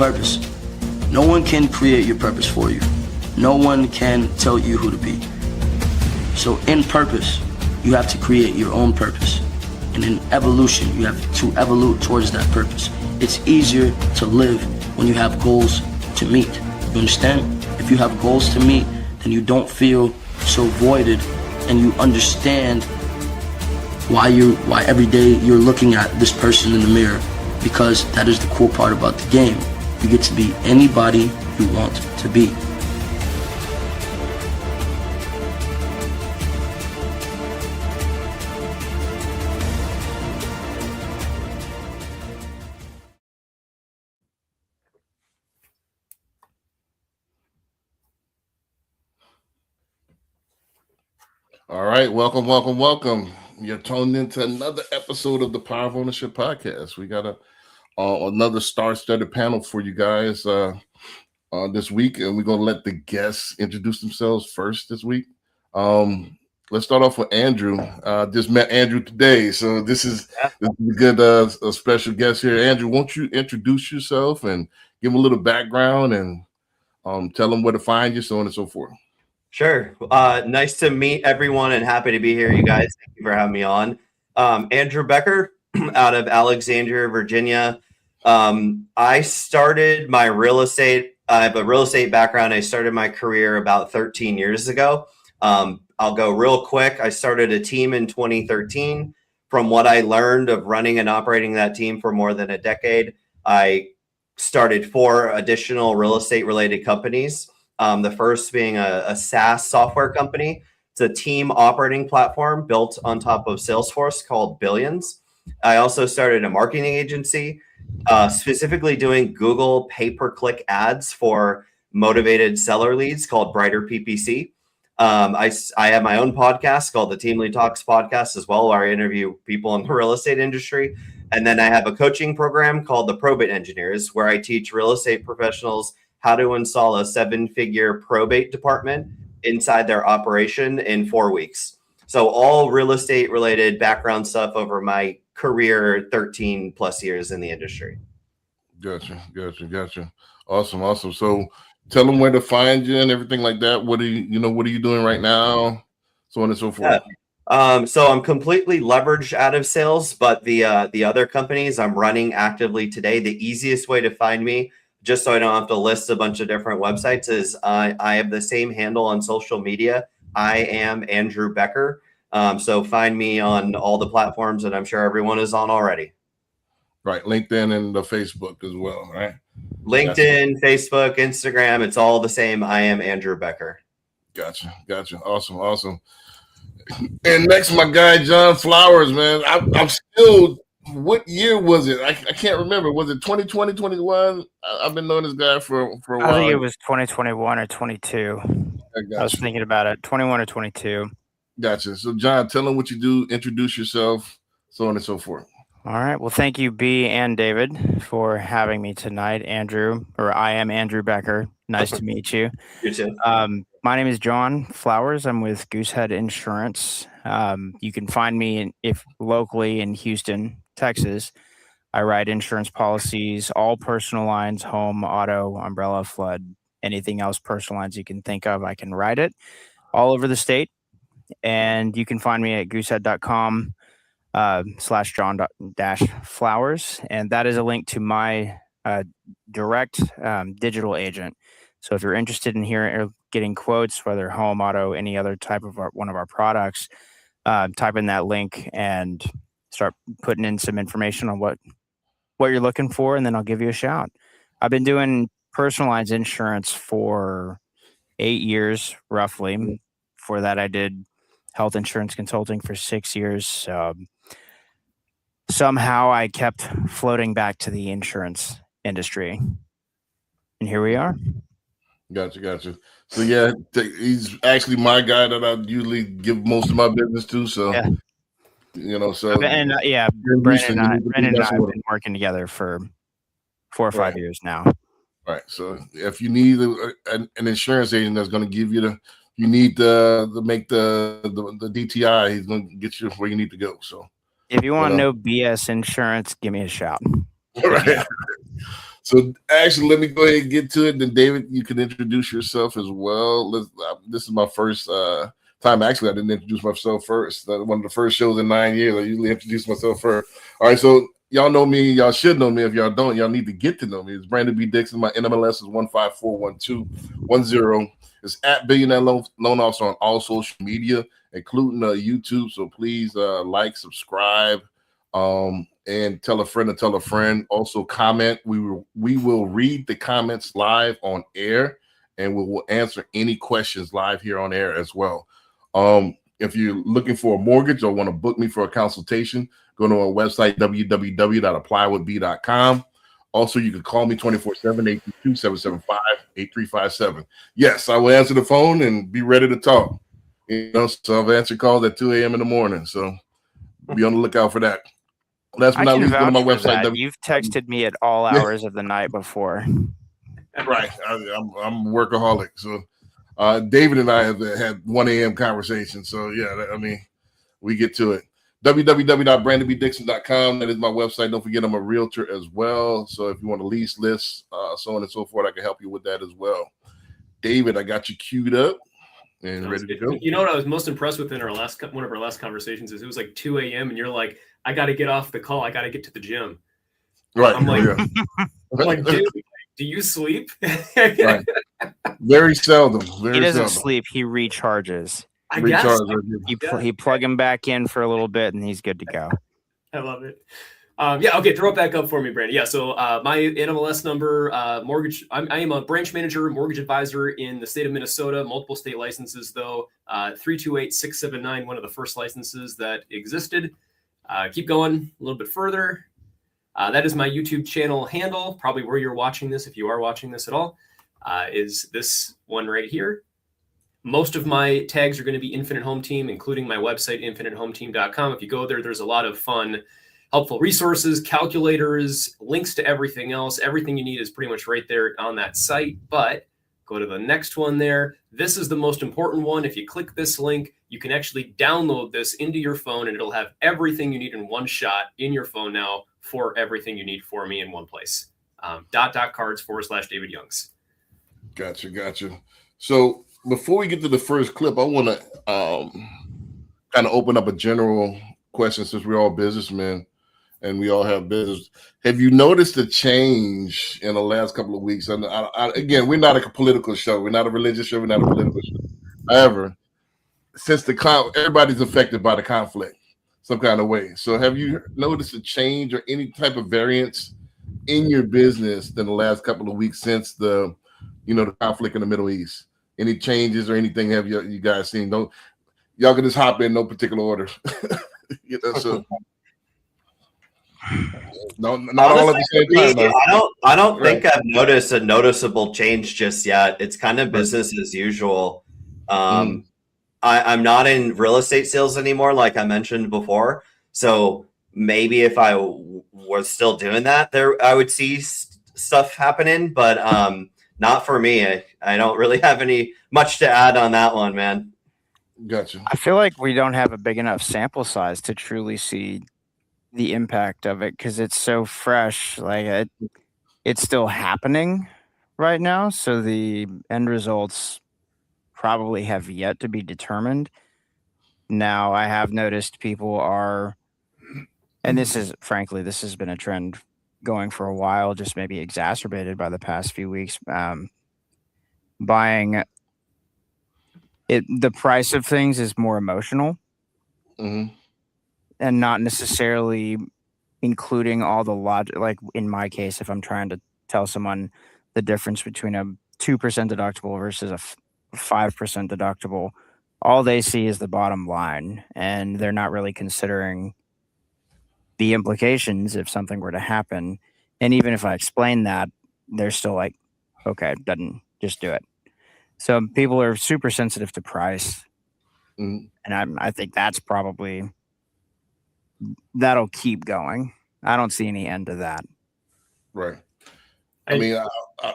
purpose. No one can create your purpose for you. No one can tell you who to be. So in purpose, you have to create your own purpose. And in evolution, you have to evolve towards that purpose. It's easier to live when you have goals to meet. You understand? If you have goals to meet, then you don't feel so voided, and you understand why every day you're looking at this person in the mirror, because that is the cool part about the game. You get to be anybody you want to be. All right, welcome. You're tuned into another episode of the Power of Ownership Podcast. We got another star-studded panel for you guys this week, and we're gonna let the guests introduce themselves first this week. Let's start off with Andrew. Just met Andrew today, so this is a good a special guest here. Andrew, won't you introduce yourself and give them a little background and tell them where to find you, so on and so forth. Sure. Nice to meet everyone and happy to be here, you guys. Thank you for having me on. Andrew Becker out of Alexandria, Virginia. I started my real estate. I have a real estate background. I started my career about 13 years ago. I'll go real quick. I started a team in 2013. From what I learned of running and operating that team for more than a decade, I started 4 additional real estate related companies. The first being a SaaS software company. It's a team operating platform built on top of Salesforce called Billions. I also started a marketing agency, specifically doing Google pay-per-click ads for motivated seller leads called Brighter PPC. I have my own podcast called the Team Lead Talks podcast as well, where I interview people in the real estate industry. And then I have a coaching program called the Probate Engineers, where I teach real estate professionals how to install a 7-figure probate department inside their operation in 4 weeks. So all real estate related background stuff over my career, 13 plus years in the industry. Gotcha. Awesome. So tell them where to find you and everything like that. What are you doing right now? So on and so forth. Yeah. So I'm completely leveraged out of sales, but the other companies I'm running actively today, the easiest way to find me, just so I don't have to list a bunch of different websites, is I have the same handle on social media. I am Andrew Becker. So find me on all the platforms that I'm sure everyone is on already. Right. LinkedIn and the Facebook as well, right? LinkedIn, Facebook, Instagram, it's all the same. I am Andrew Becker. Gotcha. Awesome. And next, my guy, John Flowers, man. I'm still... What year was it? I can't remember. Was it 2020, 21? I've been knowing this guy for a while. I think it was 2021 or 22. I was thinking about it. 21 or 22. Gotcha. So, John, tell them what you do, introduce yourself, so on and so forth. All right. Well, thank you, B and David, for having me tonight. Andrew, or I am Andrew Becker. Nice to meet you. You too. My name is John Flowers. I'm with Goosehead Insurance. You can find me locally in Houston, Texas. I write insurance policies, all personal lines, home, auto, umbrella, flood, anything else personal lines you can think of. I can write it all over the state. And you can find me at goosehead.com /John-Flowers. And that is a link to my direct digital agent. So if you're interested in hearing or getting quotes, whether home, auto, any other type of one of our products, type in that link and start putting in some information on what you're looking for, and then I'll give you a shout. I've been doing personalized insurance for 8 years, roughly. For that, I did health insurance consulting for 6 years. Somehow I kept floating back to the insurance industry, and here we are. Gotcha. So yeah, he's actually my guy that I usually give most of my business to. So yeah. Brandon and I have been working together for 4 or 5 years now. Right. So if you need an insurance agent that's going to give you you need to make the DTI, he's going to get you where you need to go. So if you want no BS insurance, give me a shout. Right. So actually, let me go ahead and get to it. Then David, you can introduce yourself as well. This is my first time. Actually, I didn't introduce myself first. One of the first shows in 9 years. I usually introduce myself first. All right, so y'all know me. Y'all should know me. If y'all don't, y'all need to get to know me. It's Brandon B. Dixon. My NMLS is 1541210. It's at Billionaire Loan Officer on all social media, including YouTube. So please like, subscribe, and tell a friend to tell a friend. Also comment. We will read the comments live on air, and we will answer any questions live here on air as well. If you're looking for a mortgage or want to book me for a consultation, go to our website, www.applywithb.com. Also, you can call me 24/7, 822-775-8357. Yes, I will answer the phone and be ready to talk. So I've answered calls at 2 a.m. in the morning. So be on the lookout for that. Last but I not can least, go to my vouch for website. that. You've texted me at all hours of the night before. Right. I'm a workaholic. So David and I have had 1 a.m. conversations. So yeah, I mean, we get to it. www.brandonbdixon.com. That is my website. Don't forget I'm a realtor as well. So if you want to lease, list, so on and so forth, I can help you with that as well. David, I got you queued up and ready to go. You know what I was most impressed with in one of our last conversations is it was like 2 a.m. and you're like, I got to get off the call. I got to get to the gym. Right. I'm like, yeah. I'm like, dude, do you sleep? Right. Very seldom. He doesn't sleep. He recharges. I guess. He plug him back in for a little bit, and he's good to go. I love it. Yeah. Okay. Throw it back up for me, Brandon. Yeah. So my NMLS number, mortgage. I am a branch manager, mortgage advisor in the state of Minnesota. Multiple state licenses, though. 328-679, one of the first licenses that existed. Keep going a little bit further. That is my YouTube channel handle. Probably where you're watching this, if you are watching this at all, is this one right here. Most of my tags are going to be Infinite Home Team, including my website, infinitehometeam.com. If you go there, there's a lot of fun, helpful resources, calculators, links to everything else. Everything you need is pretty much right there on that site. But go to the next one there. This is the most important one. If you click this link, you can actually download this into your phone, and it'll have everything you need in one shot in your phone now for everything you need for me in one place. .cards/David Youngs. Gotcha. So before we get to the first clip, I want to kind of open up a general question, since we're all businessmen and we all have business. Have you noticed a change in the last couple of weeks? And again, we're not a political show. We're not a religious show. We're not a political show. However, since everybody's affected by the conflict some kind of way. So have you noticed a change or any type of variance in your business in the last couple of weeks since the conflict in the Middle East? Any changes or anything have you guys seen? Y'all can just hop in, no particular order. So not Honestly, all at the same time. I don't think I've noticed a noticeable change just yet. It's kind of business as usual. I'm not in real estate sales anymore, like I mentioned before. So maybe if I was still doing that, I would see stuff happening, but not for me. I don't really have much to add on that one, man. Gotcha. I feel like we don't have a big enough sample size to truly see the impact of it because it's so fresh. Like it's still happening right now. So the end results probably have yet to be determined. Now, I have noticed people are, and this has been a trend going for a while, just maybe exacerbated by the past few weeks, buying it. The price of things is more emotional and not necessarily including all the logic. Like in my case, if I'm trying to tell someone the difference between a 2% deductible versus a 5% deductible, all they see is the bottom line, and they're not really considering the implications if something were to happen. And even if I explain that, they're still like, okay, doesn't, just do it. So people are super sensitive to price. And I think that'll keep going. I don't see any end to that. Right. I mean,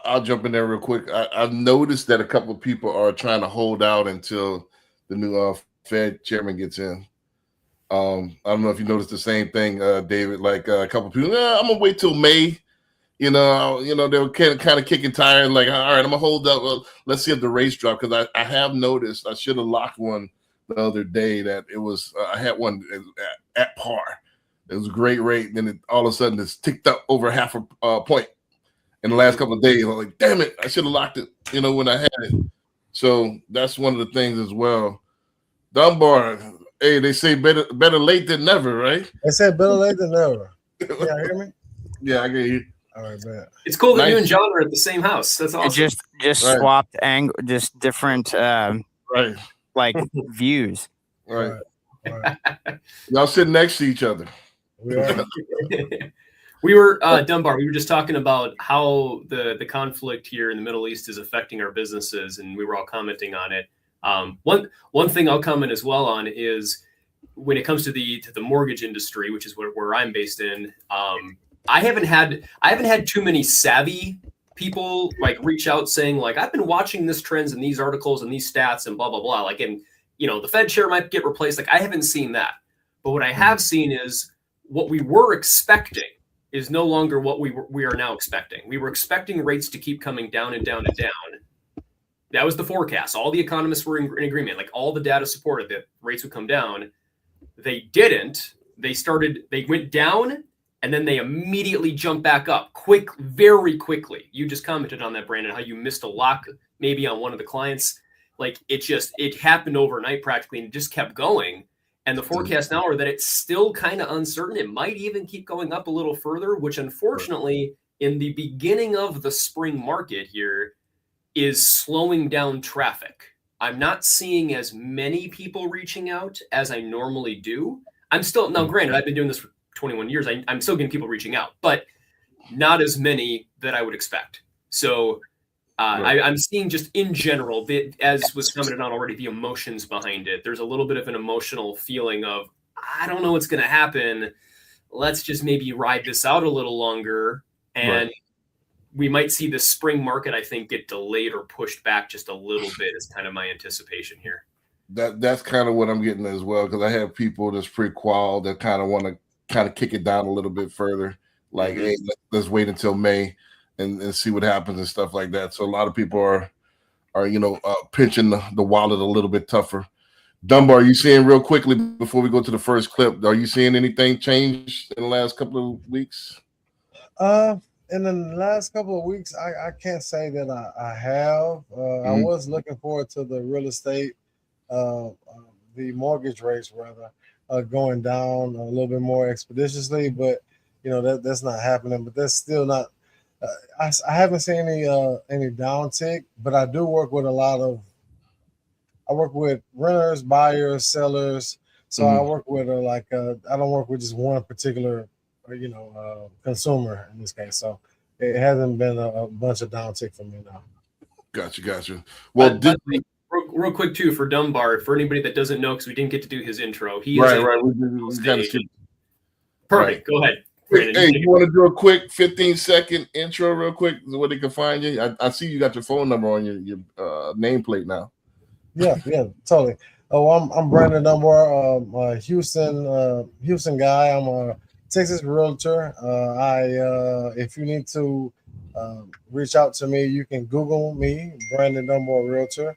I'll jump in there real quick. I've noticed that a couple of people are trying to hold out until the new Fed chairman gets in. I don't know if you noticed the same thing, David. Like a couple of people, I'm gonna wait till May, they were kind of kicking tires, like, all right, I'm gonna hold up. Well, let's see if the rates drop, because I have noticed I should have locked one the other day that it was I had one at par. It was a great rate, and then all of a sudden it's ticked up over half a point in the last couple of days. I'm like, damn it, I should have locked it, when I had it. So that's one of the things as well. Dunbar, hey, they say better late than never, right? They said better late than never. Yeah, hear me? Yeah, I get you. All right, man. It's cool that Nice. you and John are at the same house. That's awesome. It just Right. swapped angle, just different Right, like views. right. Right. Y'all sitting next to each other. We are. We were Dunbar. We were just talking about how the conflict here in the Middle East is affecting our businesses, and we were all commenting on it. One thing I'll comment as well on is when it comes to the mortgage industry, which is where I'm based in. I haven't had too many savvy people like reach out saying like, I've been watching this trends and these articles and these stats and blah blah blah. Like, and the Fed chair might get replaced. Like, I haven't seen that, but what I have seen is what we were expecting is no longer what we are now expecting. We were expecting rates to keep coming down and down and down. That was the forecast. All the economists were in agreement. Like, all the data supported that rates would come down. They didn't. They went down, and then they immediately jumped back up very quickly. You just commented on that, Brandon, how you missed a lock maybe on one of the clients. Like, it happened overnight practically, and it just kept going. And the forecasts now are that it's still kind of uncertain. It might even keep going up a little further, which unfortunately in the beginning of the spring market here is slowing down traffic. I'm not seeing as many people reaching out as I normally do. I'm still, now granted, I've been doing this for 21 years. I'm still getting people reaching out, but not as many that I would expect. So I'm seeing just in general, as was commented on already, the emotions behind it. There's a little bit of an emotional feeling of, I don't know what's going to happen. Let's just maybe ride this out a little longer. And we might see the spring market, I think, get delayed or pushed back just a little bit is kind of my anticipation here. That's kind of what I'm getting as well, because I have people that's pretty qual that kind of want to kind of kick it down a little bit further. Like, hey, let's wait until May and see what happens and stuff like that. So a lot of people are pinching the wallet a little bit tougher. Dunbar, are you seeing real quickly before we go to the first clip? Are you seeing anything change in the last couple of weeks? In the last couple of weeks, I can't say that I have. I was looking forward to the real estate, the mortgage rates rather, going down a little bit more expeditiously, but that's not happening. But that's still not. I haven't seen any downtick, but I do work with I work with renters, buyers, sellers. So I work with I don't work with just one particular consumer in this case. So it hasn't been a bunch of downtick for me now. Gotcha. Well, real quick too for Dunbar, for anybody that doesn't know, because we didn't get to do his intro. He right. is We gotta skip. Perfect. Go ahead. Hey, you want to do a quick 15-second intro real quick so where they can find you? I see you got your phone number on your nameplate now. Yeah, totally. Oh, I'm Brandon Dunbar, a Houston guy. I'm a Texas realtor. If you need to reach out to me, you can Google me, Brandon Dunbar Realtor.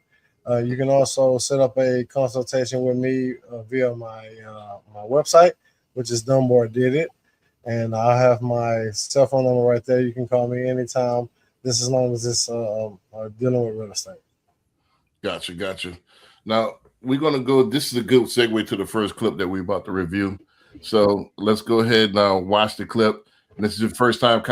You can also set up a consultation with me via my website, which is Dunbar Did It. And I'll have my cell phone number right there. You can call me anytime, just as long as it's dealing with real estate. Gotcha. Now, we're going to go. This is a good segue to the first clip that we're about to review. So let's go ahead now, watch the clip. And this is your first time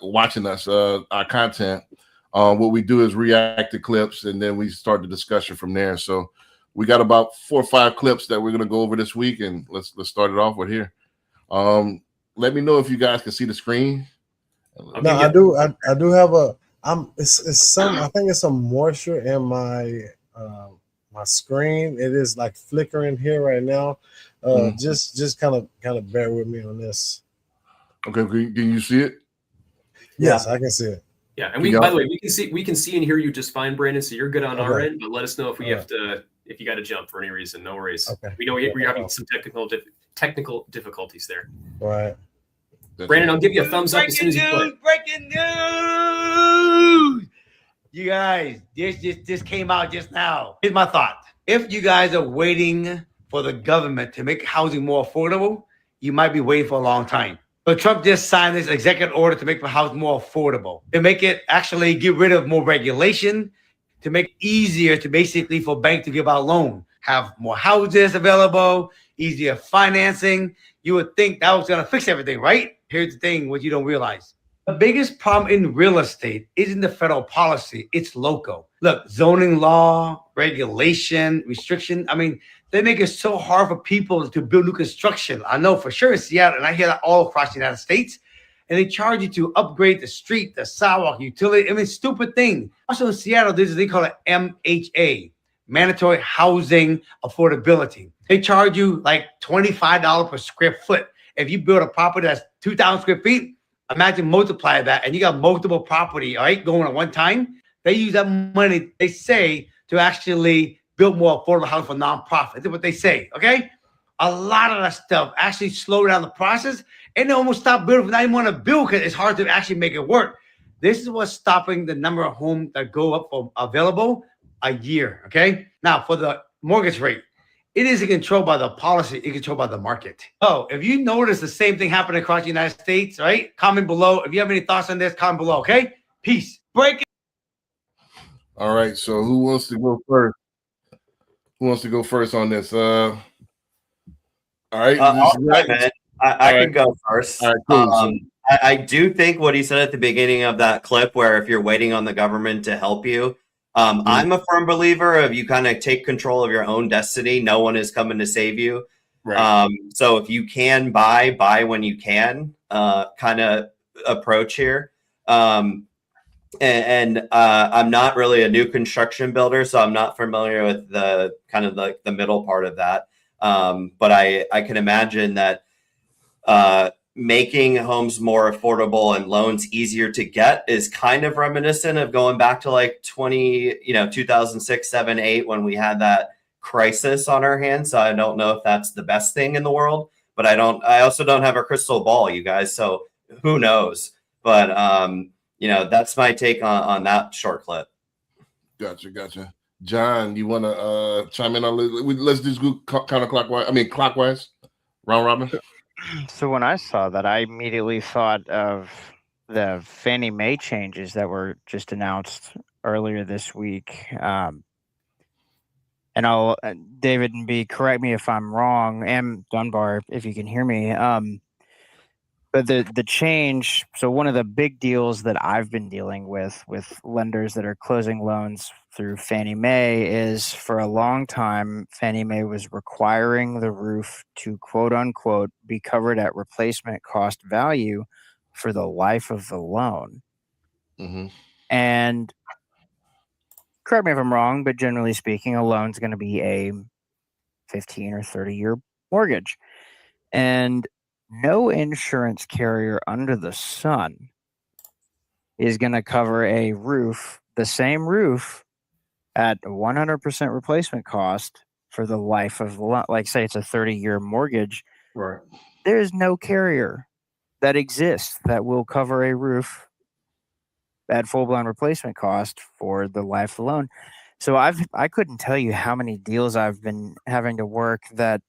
watching us, our content. What we do is react to clips, and then we start the discussion from there. So we got about 4 or 5 clips that we're going to go over this week, and let's start it off with here. Let me know if you guys can see the screen. No, I do. I do have it's some. I think it's some moisture in my my screen. It is like flickering here right now. Just kind of bear with me on this. Okay, can you see it? Yes, I can see it. Yeah, and by the way, we can see and hear you just fine, Brandon. So you're good on our end. But let us know if we have to, if you got to jump for any reason. No worries. Okay. We know we're having some technical difficulties there. Right. Brandon, I'll give you a thumbs up as soon as you quit. Breaking news! You guys, this came out just now. Here's my thought. If you guys are waiting for the government to make housing more affordable, you might be waiting for a long time. But Trump just signed this executive order to make the house more affordable, to make it actually get rid of more regulation, to make it easier to basically for banks to give out loan, have more houses available, easier financing. You would think that was going to fix everything, right? Here's the thing, what you don't realize. The biggest problem in real estate isn't the federal policy, it's local. Look, zoning law, regulation, restriction. I mean, they make it so hard for people to build new construction. I know for sure in Seattle, and I hear that all across the United States. And they charge you to upgrade the street, the sidewalk, utility. I mean, stupid thing. Also in Seattle, there's they call it MHA, Mandatory Housing Affordability. They charge you like $25 per square foot. If you build a property that's 2,000 square feet, imagine multiply that, and you got multiple property, all right, going at one time. They use that money, they say, to actually build more affordable housing for nonprofits. That's what they say, okay? A lot of that stuff actually slow down the process, and they almost stop building. Not even want to build because it's hard to actually make it work. This is what's stopping the number of homes that go up for available a year, okay? Now, for the mortgage rate, it isn't controlled by the policy, it's controlled by the market. Oh, if you notice the same thing happening across the United States, right? Comment below. If you have any thoughts on this, comment below, okay? Peace. Break it. All right, so who wants to go first? Who wants to go first on this? All right, man. I can go first. All right, cool. I do think what he said at the beginning of that clip, where if you're waiting on the government to help you, I'm a firm believer of you kind of take control of your own destiny. No one is coming to save you. Right. So if you can buy when you can, kind of approach here. And I'm not really a new construction builder, so I'm not familiar with the kind of the middle part of that. But I can imagine that making homes more affordable and loans easier to get is kind of reminiscent of going back to like 2006, 7, 8, when we had that crisis on our hands. So I don't know if that's the best thing in the world, but I also don't have a crystal ball, you guys. So who knows? But that's my take on that short clip. Gotcha. John, you want to chime in on? Let's just go counterclockwise. Clockwise, round robin. So when I saw that, I immediately thought of the Fannie Mae changes that were just announced earlier this week. And I'll, David and B, correct me if I'm wrong, and Dunbar, if you can hear me. But the change, so one of the big deals that I've been dealing with lenders that are closing loans through Fannie Mae is, for a long time, Fannie Mae was requiring the roof to, quote unquote, be covered at replacement cost value for the life of the loan. Mm-hmm. And correct me if I'm wrong, but generally speaking, a loan's going to be a 15 or 30-year mortgage. And no insurance carrier under the sun is going to cover a roof, the same roof, at 100% replacement cost for the life of the loan. Like, say it's a 30-year mortgage. Right. There's no carrier that exists that will cover a roof at full-blown replacement cost for the life of the loan. So I couldn't tell you how many deals I've been having to work that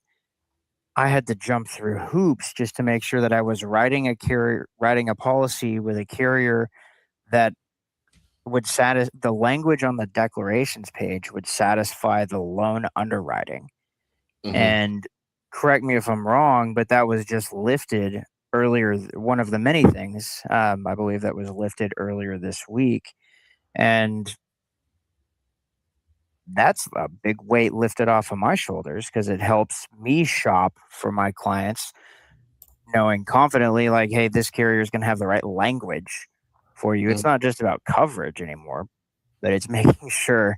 I had to jump through hoops just to make sure that I was writing a policy with a carrier that would the language on the declarations page would satisfy the loan underwriting. Mm-hmm. And correct me if I'm wrong, but that was just lifted earlier. One of the many things I believe that was lifted earlier this week, and that's a big weight lifted off of my shoulders, because it helps me shop for my clients, knowing confidently, like, hey, this carrier is going to have the right language for you. Mm-hmm. It's not just about coverage anymore, but it's making sure,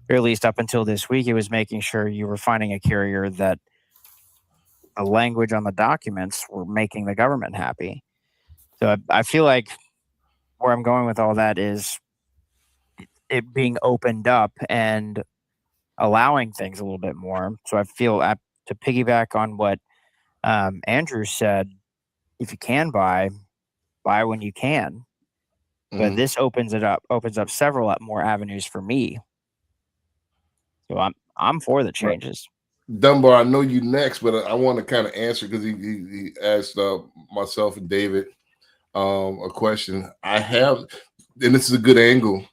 or at least up until this week, it was making sure you were finding a carrier that the language on the documents were making the government happy. So I feel like where I'm going with all that is it being opened up and allowing things a little bit more. So I feel, to piggyback on what Andrew said, if you can buy when you can. But this opens up several more avenues for me. So I'm for the changes. Dunbar, I know you next, but I want to kind of answer because he asked myself and David a question. I have, and this is a good angle.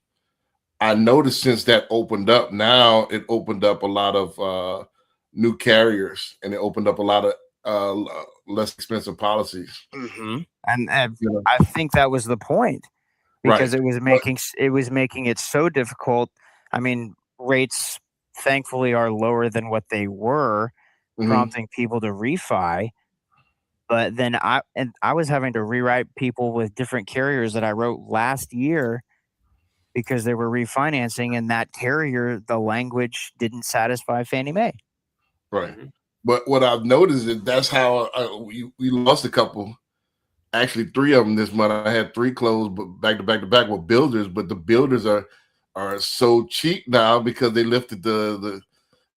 I noticed since that opened up, now it opened up a lot of new carriers, and it opened up a lot of less expensive policies. Mm-hmm. And You know? I think that was the point, because Right. it was making it so difficult. I mean, rates thankfully are lower than what they were, prompting people to refi. But then I was having to rewrite people with different carriers that I wrote last year because they were refinancing, and that carrier, the language didn't satisfy Fannie Mae. Right. But what I've noticed is that's how we lost a couple. Actually, 3 of them this month. I had 3 closed, but back to back with builders. But the builders are so cheap now because they lifted the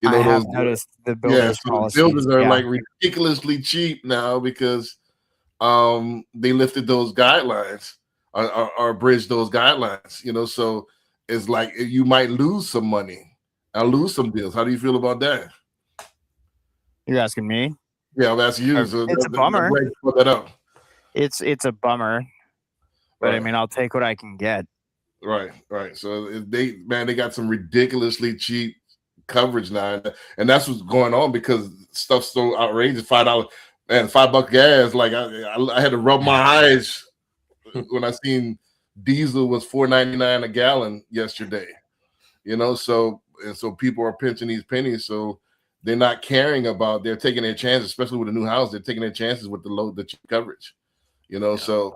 I have noticed the builders so the policies. builders are like ridiculously cheap now because they lifted those guidelines or bridged those guidelines. You know, so it's like you might lose some money. I'll lose some deals. How do you feel about that? You're asking me? Yeah, I'm asking you. So it's a bummer. I'm glad you put that up. It's a bummer, but Right. I mean, I'll take what I can get. Right. So they got some ridiculously cheap coverage now, and that's what's going on because stuff's so outrageous. $5, man, $5 gas. Like I had to rub my eyes when I seen diesel was $4.99 a gallon yesterday. You know, so people are pinching these pennies, so they're not caring about. They're taking their chances, especially with a new house. They're taking their chances with the cheap coverage. You know, so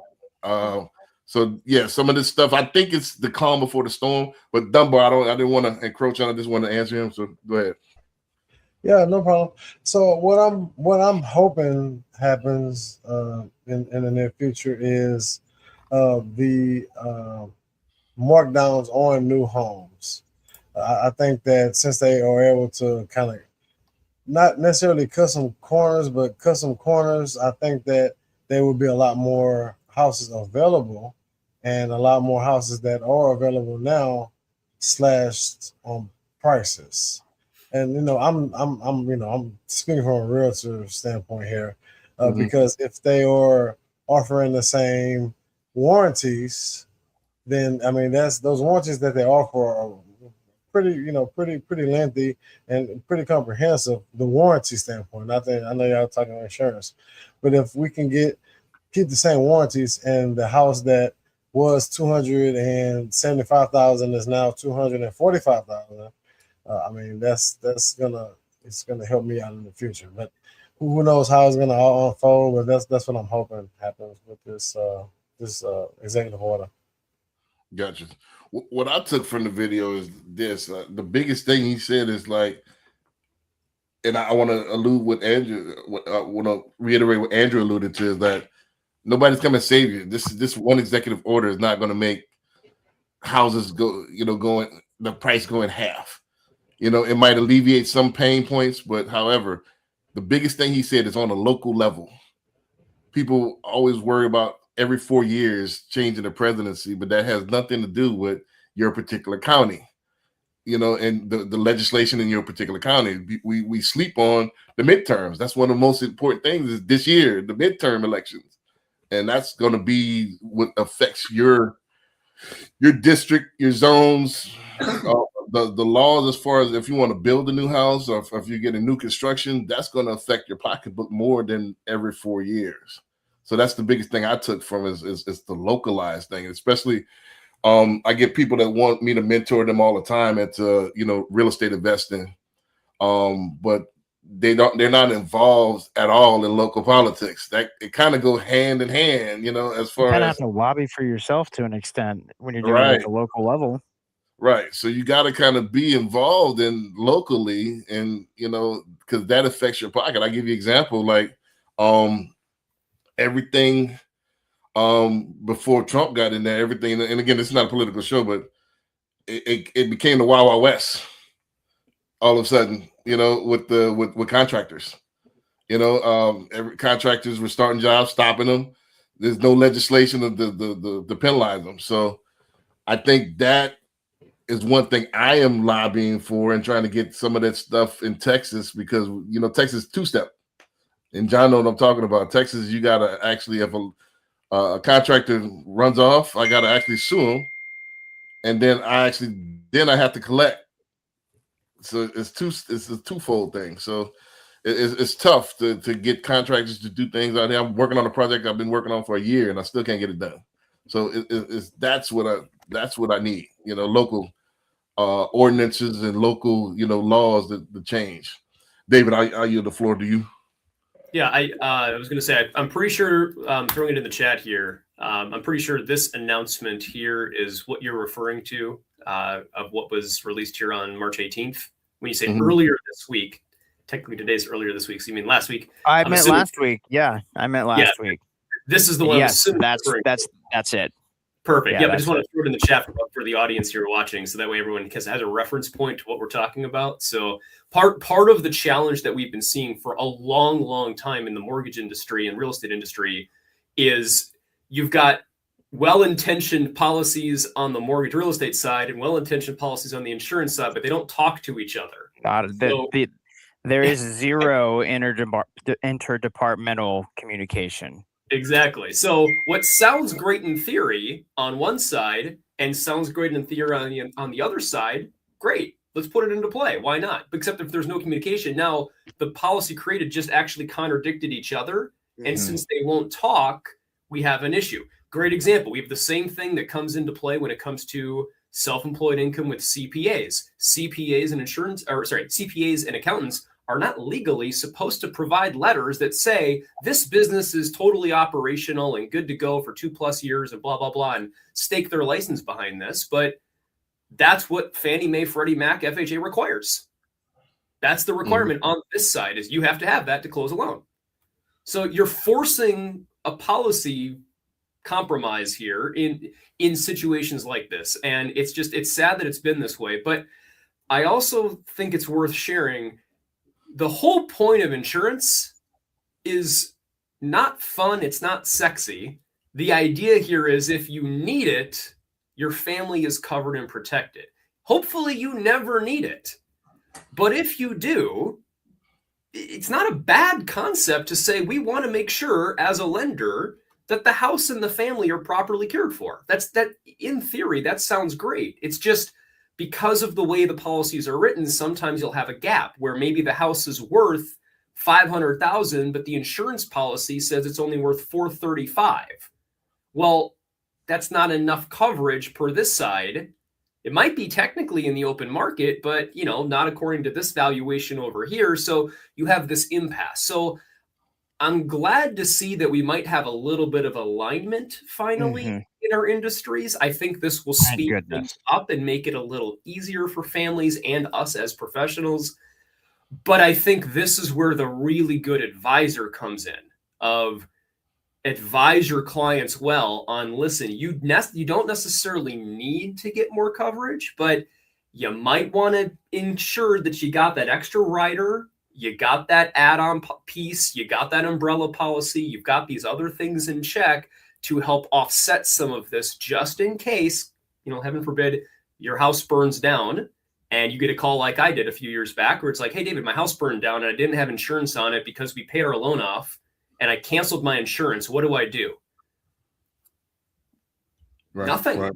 yeah, some of this stuff. I think it's the calm before the storm. But Dunbar, I didn't want to encroach on it. I just want to answer him. So go ahead. Yeah, no problem. So what I'm hoping happens in the near future is the markdowns on new homes. I think that since they are able to kind of not necessarily cut some corners, but cut some corners, I think that there will be a lot more houses available, and a lot more houses that are available now slashed on prices. And I'm speaking from a realtor standpoint here, because if they are offering the same warranties, then I mean those warranties that they offer are pretty lengthy and pretty comprehensive. The warranty standpoint. I know y'all talking about insurance, but if we can keep the same warranties, and the house that was $275,000 is now $245,000. I mean, it's gonna help me out in the future. But who knows how it's gonna all unfold? But that's what I'm hoping happens with this executive order. Gotcha. What I took from the video is this: the biggest thing he said is like, and I want to allude what Andrew, I want to reiterate what Andrew alluded to, is that nobody's coming to save you. This one executive order is not going to make houses the price go in half. You know, it might alleviate some pain points, but however, the biggest thing he said is on a local level. People always worry about every 4 years changing the presidency, but that has nothing to do with your particular county, you know, and the legislation in your particular county. We sleep on the midterms. That's one of the most important things is this year, the midterm elections. And that's going to be what affects your district, your zones, the laws as far as if you want to build a new house or if you get a new construction, that's going to affect your pocketbook more than every 4 years. So that's the biggest thing I took from is the localized thing, especially I get people that want me to mentor them all the time into real estate investing, but they're not involved at all in local politics. That it kind of go hand in hand, as far you kind of as have to lobby for yourself to an extent when you're doing it right. at the local level. Right. So you got to kind of be involved in locally, and because that affects your pocket. I give you an example, like everything before Trump got in there, everything, and again, it's not a political show, but it became the Wild Wild West all of a sudden, with contractors. Every contractors were starting jobs, stopping them. There's no legislation to penalize them. So I think that is one thing I am lobbying for and trying to get some of that stuff in Texas, because Texas two-step, and John knows what I'm talking about. Texas, you gotta actually, if a contractor runs off, I gotta actually sue him, and then I have to collect. So it's a twofold thing. So it's tough to get contractors to do things out here. I'm working on a project I've been working on for a year, and I still can't get it done. So that's what I need. Local ordinances and local laws to change. David, I yield the floor to you. Yeah, I was going to say, I'm pretty sure, throwing it in the chat here, I'm pretty sure this announcement here is what you're referring to, of what was released here on March 18th. When you say earlier this week, technically today's earlier this week, so you mean last week? I meant last week. Yeah, I meant last week. This is the one. Yes, that's it. Perfect. Yeah, I just want to throw it in the chat for the audience here watching, so that way everyone has a reference point to what we're talking about. So part of the challenge that we've been seeing for a long, long time in the mortgage industry and real estate industry is you've got well-intentioned policies on the mortgage real estate side and well-intentioned policies on the insurance side, but they don't talk to each other. There is zero interdepartmental communication. Exactly. So what sounds great in theory on one side and sounds great in theory on the other side, great. Let's put it into play. Why not? Except if there's no communication, now the policy created just actually contradicted each other. And since they won't talk, we have an issue. Great example. We have the same thing that comes into play when it comes to self-employed income with CPAs. CPAs and accountants are not legally supposed to provide letters that say this business is totally operational and good to go for 2+ years and blah, blah, blah, and stake their license behind this. But that's what Fannie Mae, Freddie Mac, FHA requires. That's the requirement on this side, is you have to have that to close a loan. So you're forcing a policy compromise here in situations like this. And it's sad that it's been this way. But I also think it's worth sharing. The whole point of insurance is not fun. It's not sexy. The idea here is if you need it, your family is covered and protected. Hopefully you never need it. But if you do, it's not a bad concept to say we want to make sure as a lender that the house and the family are properly cared for. That in theory, that sounds great. It's just because of the way the policies are written, sometimes you'll have a gap where maybe the house is worth $500,000, but the insurance policy says it's only worth $435,000. Well, that's not enough coverage per this side. It might be technically in the open market, but not according to this valuation over here. So you have this impasse. So I'm glad to see that we might have a little bit of alignment finally in our industries. I think this will speed things up and make it a little easier for families and us as professionals. But I think this is where the really good advisor comes in, of advise your clients well on, listen, you don't necessarily need to get more coverage, but you might want to ensure that you got that extra rider, you got that add-on piece, you got that umbrella policy, you've got these other things in check to help offset some of this, just in case, heaven forbid, your house burns down and you get a call like I did a few years back where it's like, hey, David, my house burned down and I didn't have insurance on it because we paid our loan off and I canceled my insurance. What do I do? Right, nothing. Right.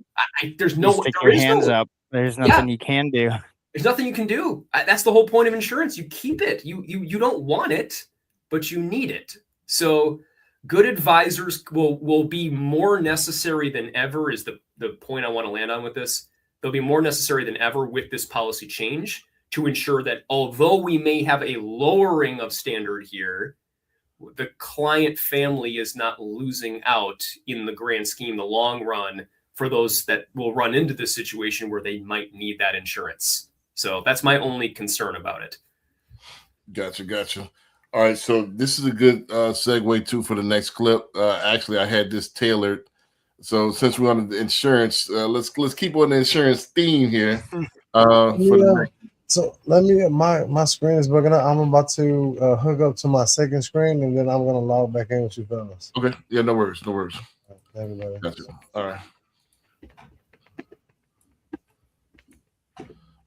There's no. Stick your hands up. There's nothing you can do. There's nothing you can do. That's the whole point of insurance. You keep it. You don't want it, but you need it. So good advisors will be more necessary than ever, is the point I want to land on with this. They'll be more necessary than ever with this policy change to ensure that although we may have a lowering of standard here, the client family is not losing out in the grand scheme, the long run, for those that will run into this situation where they might need that insurance. So that's my only concern about it. Gotcha. All right, so this is a good segue too for the next clip. Actually, I had this tailored. So since we're on the insurance, let's keep on the insurance theme here. For the So let me. My screen is bugging out. I'm about to hook up to my second screen, and then I'm gonna log back in with you fellas. Okay. Yeah. No worries. No worries. Everybody. Gotcha. All right.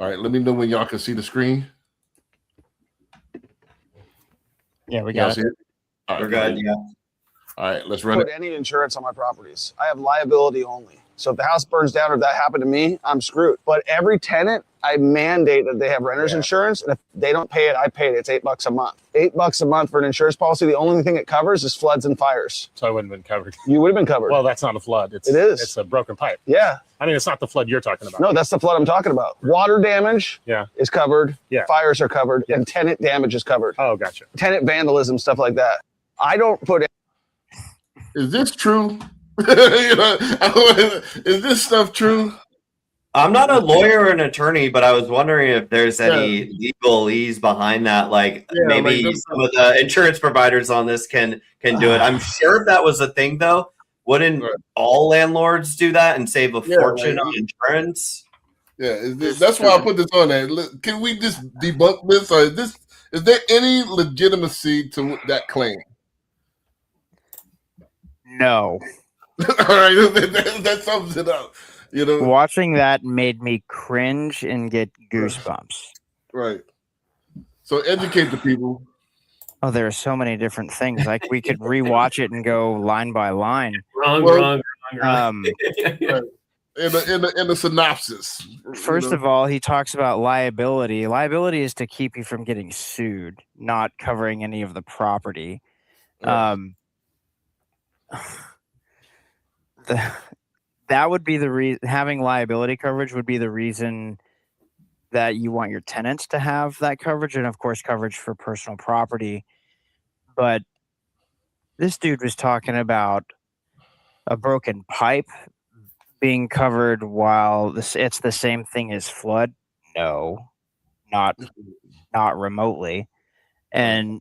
All right. Let me know when y'all can see the screen. Yeah, we Y'all got see it. it? All right. We're good. Yeah. All right. Let's run Put it. any insurance on my properties. I have liability only. So if the house burns down or that happened to me, I'm screwed. But every tenant, I mandate that they have renter's insurance. And if they don't pay it, I pay it. It's $8 a month. $8 a month for an insurance policy. The only thing it covers is floods and fires. So I wouldn't have been covered. You would have been covered. Well, that's not a flood. It is. It's a broken pipe. Yeah. I mean, it's not the flood you're talking about. No, that's the flood I'm talking about. Water damage Yeah. is covered. Yeah. Fires are covered. And tenant damage is covered. Oh, gotcha. Tenant vandalism, stuff like that. I don't put Is this true? You know, is this stuff true? I'm not a lawyer or an attorney, but I was wondering if there's any legalese behind that. Like maybe like some of the insurance providers on this can do it. I'm sure if that was a thing, though, wouldn't all landlords do that and save a fortune on insurance? Yeah, that's why I put this on there. Can we just debunk this, or is there any legitimacy to that claim? No. All right, that sums it up. You know, Watching that made me cringe and get goosebumps. right. So educate the people. Oh, there are so many different things. Like we could rewatch it and go line by line. Wrong. In the synopsis. First of all, he talks about liability. Liability is to keep you from getting sued, not covering any of the property. That would be the reason. Having liability coverage would be the reason that you want your tenants to have that coverage, and of course, coverage for personal property. But this dude was talking about a broken pipe being covered while it's the same thing as flood. No, not remotely. And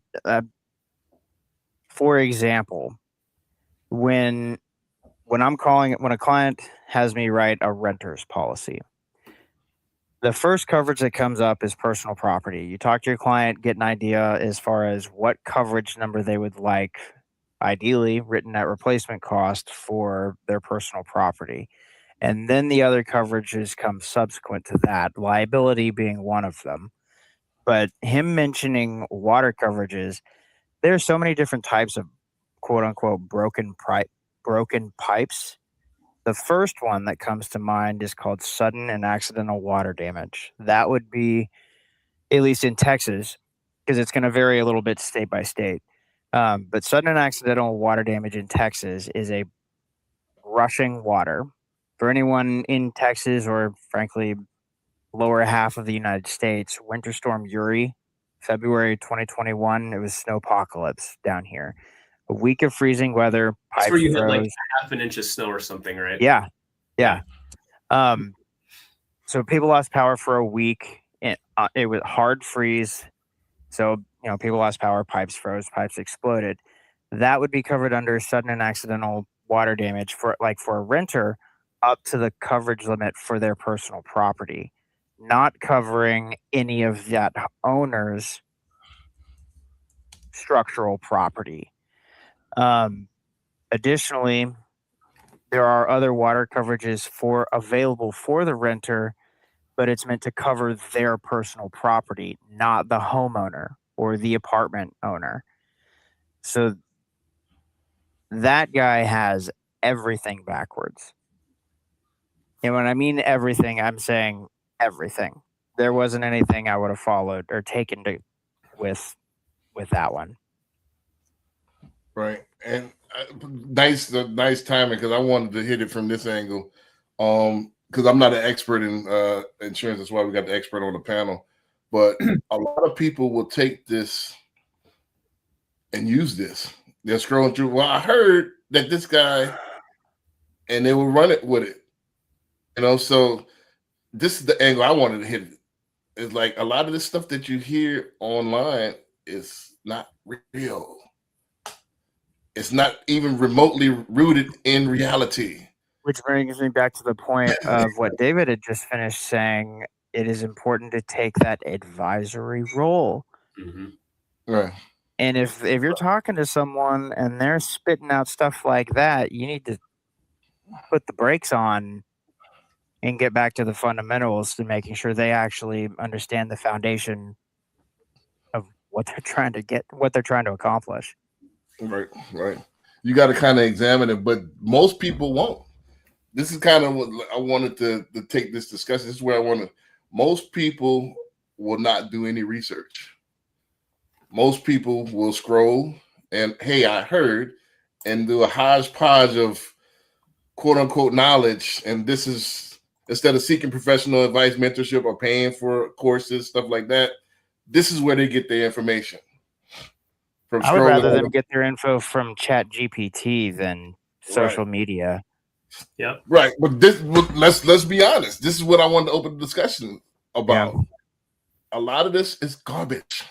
for example, when a client has me write a renter's policy, the first coverage that comes up is personal property. You talk to your client, get an idea as far as what coverage number they would like, ideally written at replacement cost for their personal property. And then the other coverages come subsequent to that, liability being one of them. But him mentioning water coverages, there's so many different types of quote unquote broken pipes. The first one that comes to mind is called sudden and accidental water damage. That would be, at least in Texas, because it's going to vary a little bit state by state. But sudden and accidental water damage in Texas is a rushing water. For anyone in Texas or frankly lower half of the United States, Winter Storm Uri, February 2021, it was snowpocalypse down here. A week of freezing weather. That's where you froze. had like half an inch of snow or something, right? Yeah. So people lost power for a week. It was hard freeze. So, people lost power, pipes froze, pipes exploded. That would be covered under sudden and accidental water damage for a renter up to the coverage limit for their personal property, not covering any of that owner's structural property. Additionally, there are other water coverages available for the renter, but it's meant to cover their personal property, not the homeowner or the apartment owner. So that guy has everything backwards. And when I mean everything, I'm saying everything. There wasn't anything I would have followed or taken with that one. Right. And nice timing, because I wanted to hit it from this angle. Because I'm not an expert in insurance. That's why we got the expert on the panel. But a lot of people will take this and use this. They're scrolling through. Well, I heard that this guy, and they will run it with it. So this is the angle I wanted to hit. It's like a lot of this stuff that you hear online is not real. It's not even remotely rooted in reality. Which brings me back to the point of what David had just finished saying it is important to take that advisory role. Right. And if you're talking to someone and they're spitting out stuff like that, you need to put the brakes on and get back to the fundamentals to making sure they actually understand the foundation of what they're trying to accomplish. Right. You got to kind of examine it, but most people won't. This is kind of what I wanted to take this discussion. This is where I want to. Most people will not do any research. Most people will scroll and, hey, I heard, and do a hodgepodge of quote unquote knowledge. And this is, instead of seeking professional advice, mentorship, or paying for courses, stuff like that, this is where they get their information. From I would rather scrolling. them get their info from Chat GPT than social media. Yep. Right. But let's be honest. This is what I wanted to open the discussion about. Yeah. A lot of this is garbage.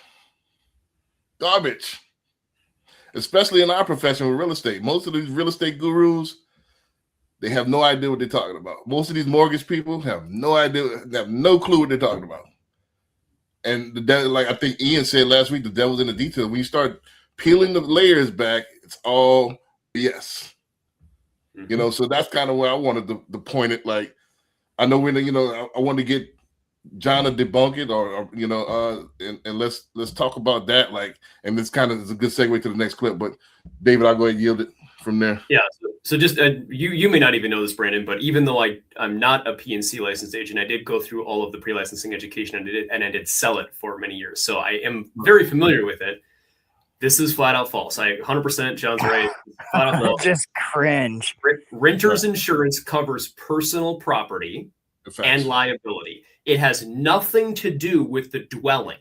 Especially in our profession with real estate. Most of these real estate gurus, they have no idea what they're talking about. Most of these mortgage people have no idea, they have no clue what they're talking about. And like I think Ian said last week, the devil's in the detail. When you start peeling the layers back, it's all BS. You know, so that's kind of where I wanted to point it. Like, I know I want to get John to debunk it, or and let's talk about that. Like, and this kind of is a good segue to the next clip. But David, I'll go ahead and yield it from there. Yeah. So just you may not even know this, Brandon, but even though I'm not a PNC licensed agent, I did go through all of the pre-licensing education and I did sell it for many years. So I am very familiar with it. This is flat out false. 100%. John's right. Flat out false. Just cringe. Renter's insurance covers personal property and liability. It has nothing to do with the dwelling.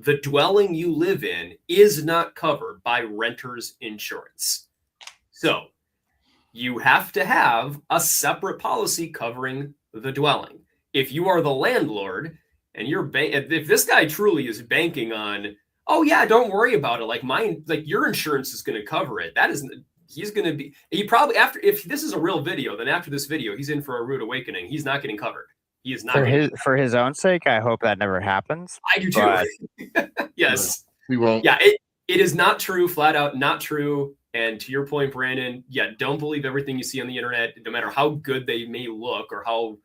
The dwelling you live in is not covered by renter's insurance. So you have to have a separate policy covering the dwelling. If you are the landlord and if this guy truly is banking on, oh yeah, don't worry about it. Like your insurance is going to cover it. He's going to be, if this is a real video, then after this video, he's in for a rude awakening. He's not getting covered. He is not for his own sake. I hope that never happens. I do too. Yes. We won't. Yeah. It is not true. Flat out not true. And to your point, Brandon, don't believe everything you see on the internet, no matter how good they may look or how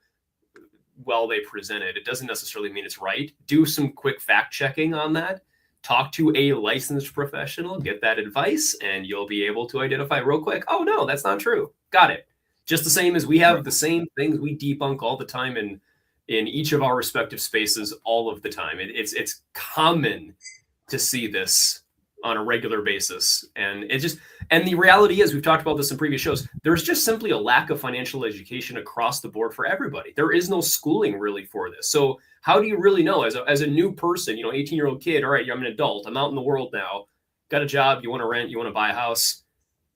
well they present it. It doesn't necessarily mean it's right. Do some quick fact checking on that. Talk to a licensed professional, get that advice, and you'll be able to identify real quick, oh no, that's not true. Got it. Just the same as we have the same things we debunk all the time in each of our respective spaces all of the time. It's common to see this on a regular basis. And the reality is, we've talked about this in previous shows, there's just simply a lack of financial education across the board for everybody. There is no schooling really for this. So how do you really know as a new person, 18-year-old kid, all right, I'm an adult, I'm out in the world now, got a job, you want to rent, you want to buy a house,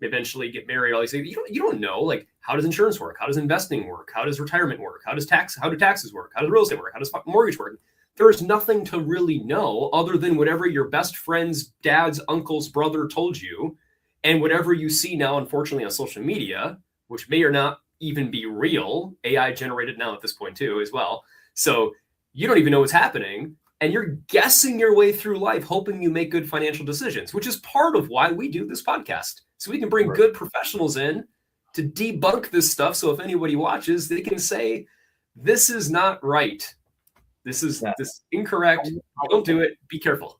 eventually get married, all these things. You don't know, like, how does insurance work? How does investing work? How does retirement work? How do taxes work? How does real estate work? How does mortgage work? There's nothing to really know other than whatever your best friend's dad's uncle's brother told you, and whatever you see now, unfortunately, on social media, which may or not even be real, AI generated now at this point too, as well. So you don't even know what's happening, and you're guessing your way through life, hoping you make good financial decisions, which is part of why we do this podcast. So we can bring good professionals in to debunk this stuff. So if anybody watches, they can say, this is not right. This is incorrect. Don't do it. Be careful.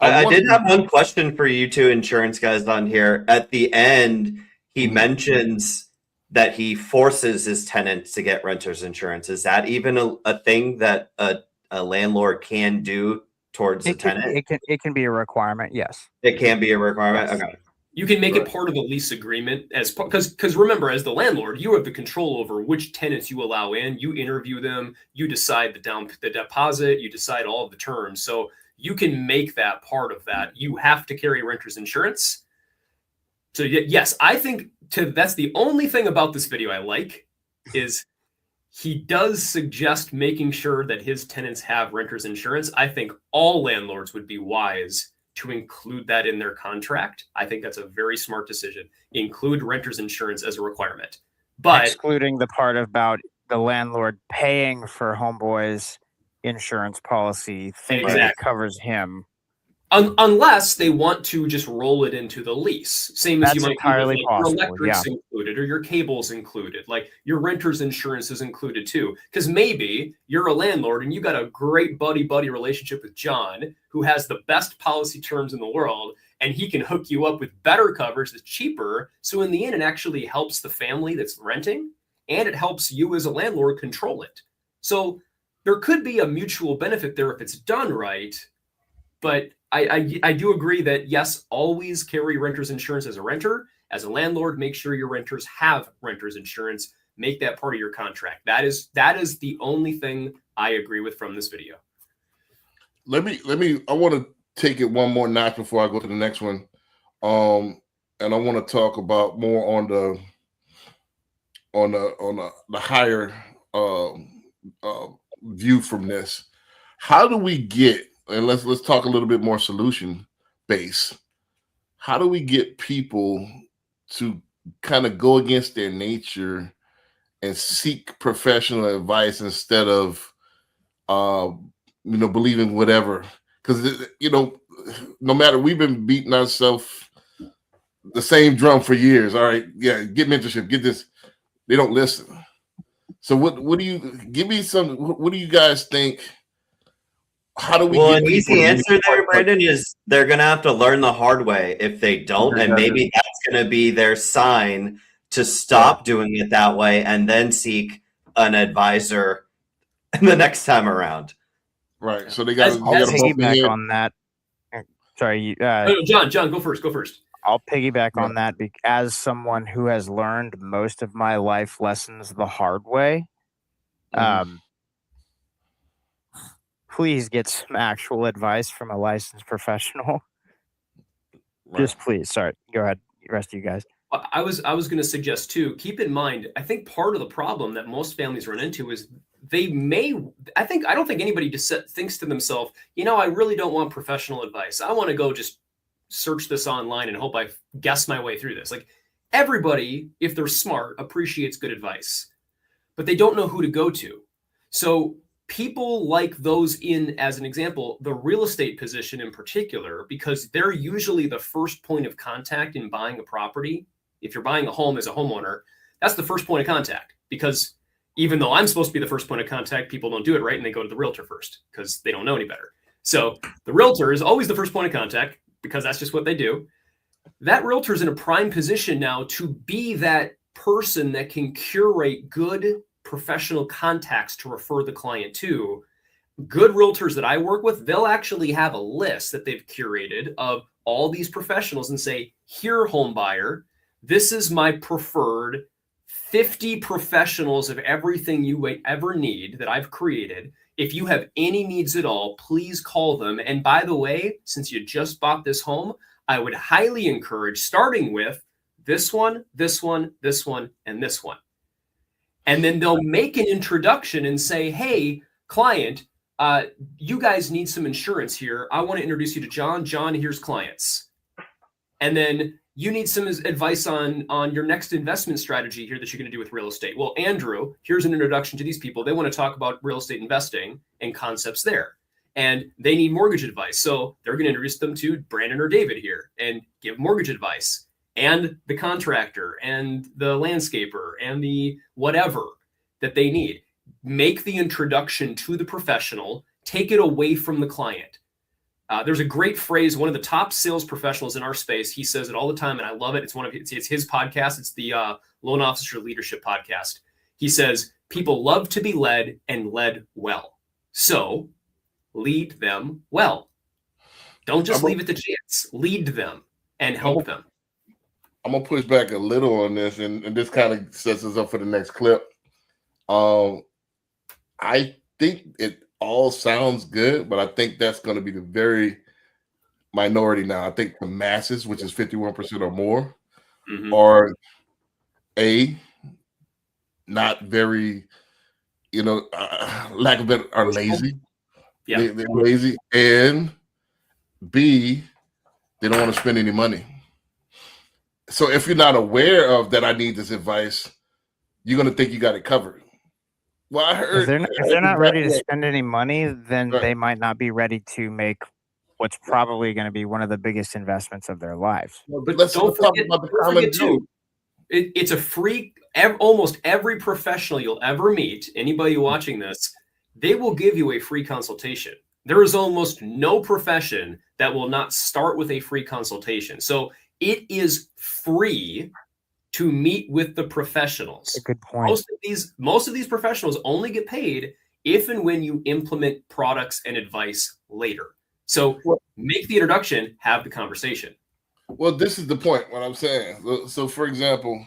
I did have one question for you two insurance guys on here. At the end, he mentions that he forces his tenants to get renter's insurance. Is that even a thing that a landlord can do towards a tenant? It can be a requirement. Yes. It can be a requirement. Yes. Okay. You can make it part of the lease agreement because remember, as the landlord, you have the control over which tenants you allow in. You interview them, you decide the deposit, you decide all of the terms. So you can make that part of that. You have to carry renter's insurance. So yes, I think that's the only thing about this video I like is he does suggest making sure that his tenants have renter's insurance. I think all landlords would be wise to include that in their contract. I think that's a very smart decision. Include renter's insurance as a requirement. But excluding the part about the landlord paying for homeboys insurance policy thinking Exactly. it covers him. Unless they want to just roll it into the lease, same as That's you might entirely do with, like, your possible, electric's yeah. included or your cable's included, like your renter's insurance is included too. Because maybe you're a landlord and you got a great buddy relationship with John, who has the best policy terms in the world, and he can hook you up with better coverage that's cheaper. So in the end, it actually helps the family that's renting, and it helps you as a landlord control it. So there could be a mutual benefit there if it's done right, but I do agree that yes, always carry renter's insurance as a renter. As a landlord, make sure your renters have renter's insurance. Make that part of your contract. That is the only thing I agree with from this video. Let me. I want to take it one more notch before I go to the next one, and I want to talk about more on the higher view from this. How do we get, and let's talk a little bit more solution based. How do we get people to kind of go against their nature and seek professional advice instead of believing whatever? Because no matter, we've been beating ourselves the same drum for years. All right, yeah, get mentorship, get this. They don't listen. So what do you give me some? What do you guys think? How do we? Well, get an people easy to answer there, Brandon, is they're going to have to learn the hard way if they don't, and maybe that's going to be their sign to stop doing it that way and then seek an advisor the next time around. Right. So they got to piggyback on that. Sorry, John, go first. I'll piggyback on that as someone who has learned most of my life lessons the hard way. Please get some actual advice from a licensed professional. Right. Just please. Sorry. Go ahead. The rest of you guys. I was going to suggest too, keep in mind, I think part of the problem that most families run into is I don't think anybody just thinks to themselves, I really don't want professional advice. I want to go just search this online and hope I guess my way through this. Like, everybody, if they're smart, appreciates good advice, but they don't know who to go to. So people like those in, as an example, the real estate position in particular, because they're usually the first point of contact in buying a property. If you're buying a home as a homeowner, that's the first point of contact, because even though I'm supposed to be the first point of contact, people don't do it right, and they go to the realtor first because they don't know any better. So the realtor is always the first point of contact because that's just what they do. That realtor is in a prime position now to be that person that can curate good professional contacts to refer the client to. Good realtors that I work with, they'll actually have a list that they've curated of all these professionals and say, here, home buyer, this is my preferred 50 professionals of everything you ever need that I've created. If you have any needs at all, please call them. And by the way, since you just bought this home, I would highly encourage starting with this one, this one, this one, and this one. And then they'll make an introduction and say, hey, client, you guys need some insurance here. I want to introduce you to John. John, here's clients. And then you need some advice on your next investment strategy here that you're going to do with real estate. Well, Andrew, here's an introduction to these people. They want to talk about real estate investing and concepts there. And they need mortgage advice. So they're going to introduce them to Brandon or David here and give mortgage advice, and the contractor and the landscaper and the whatever that they need. Make the introduction to the professional, take it away from the client. There's a great phrase, one of the top sales professionals in our space, he says it all the time, and I love it. It's his podcast. It's the Loan Officer Leadership Podcast. He says, people love to be led and led well. So lead them well. Don't just leave it to chance. Lead them and help them. I'm going to push back a little on this, and this kind of sets us up for the next clip. I think it all sounds good, but I think that's going to be the very minority now. I think the masses, which is 51% or more, are not very, lack of better, are lazy. Yeah. They're lazy. And B, they don't want to spend any money. So if you're not aware of that, I need this advice, you're going to think you got it covered. Well, I heard if they're not ready to yeah, spend any money, then right. they might not be ready to make what's probably going to be one of the biggest investments of their lives. Well, But let's don't talk forget, about the common joke. too, it's a free, almost every professional you'll ever meet, anybody watching this, they will give you a free consultation. There is almost no profession that will not start with a free consultation. So it is free to meet with the professionals. That's a good point. Most of these professionals only get paid if and when you implement products and advice later. So make the introduction, have the conversation. Well, this is the point, what I'm saying. So for example,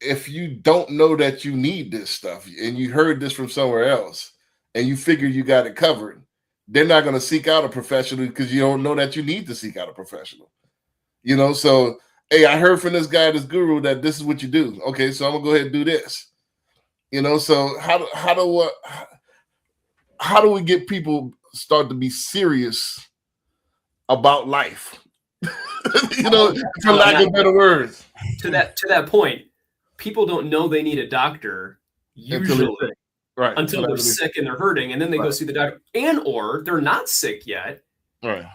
if you don't know that you need this stuff and you heard this from somewhere else and you figure you got it covered, they're not going to seek out a professional because you don't know that you need to seek out a professional. You know, so hey, I heard from this guy, this guru, that this is what you do. Okay, so I'm gonna go ahead and do this. You know, so how do we get people start to be serious about life? You know, for lack of better words. To that point, people don't know they need a doctor usually until they're sick and they're hurting, and then they go see the doctor, or they're not sick yet. Right.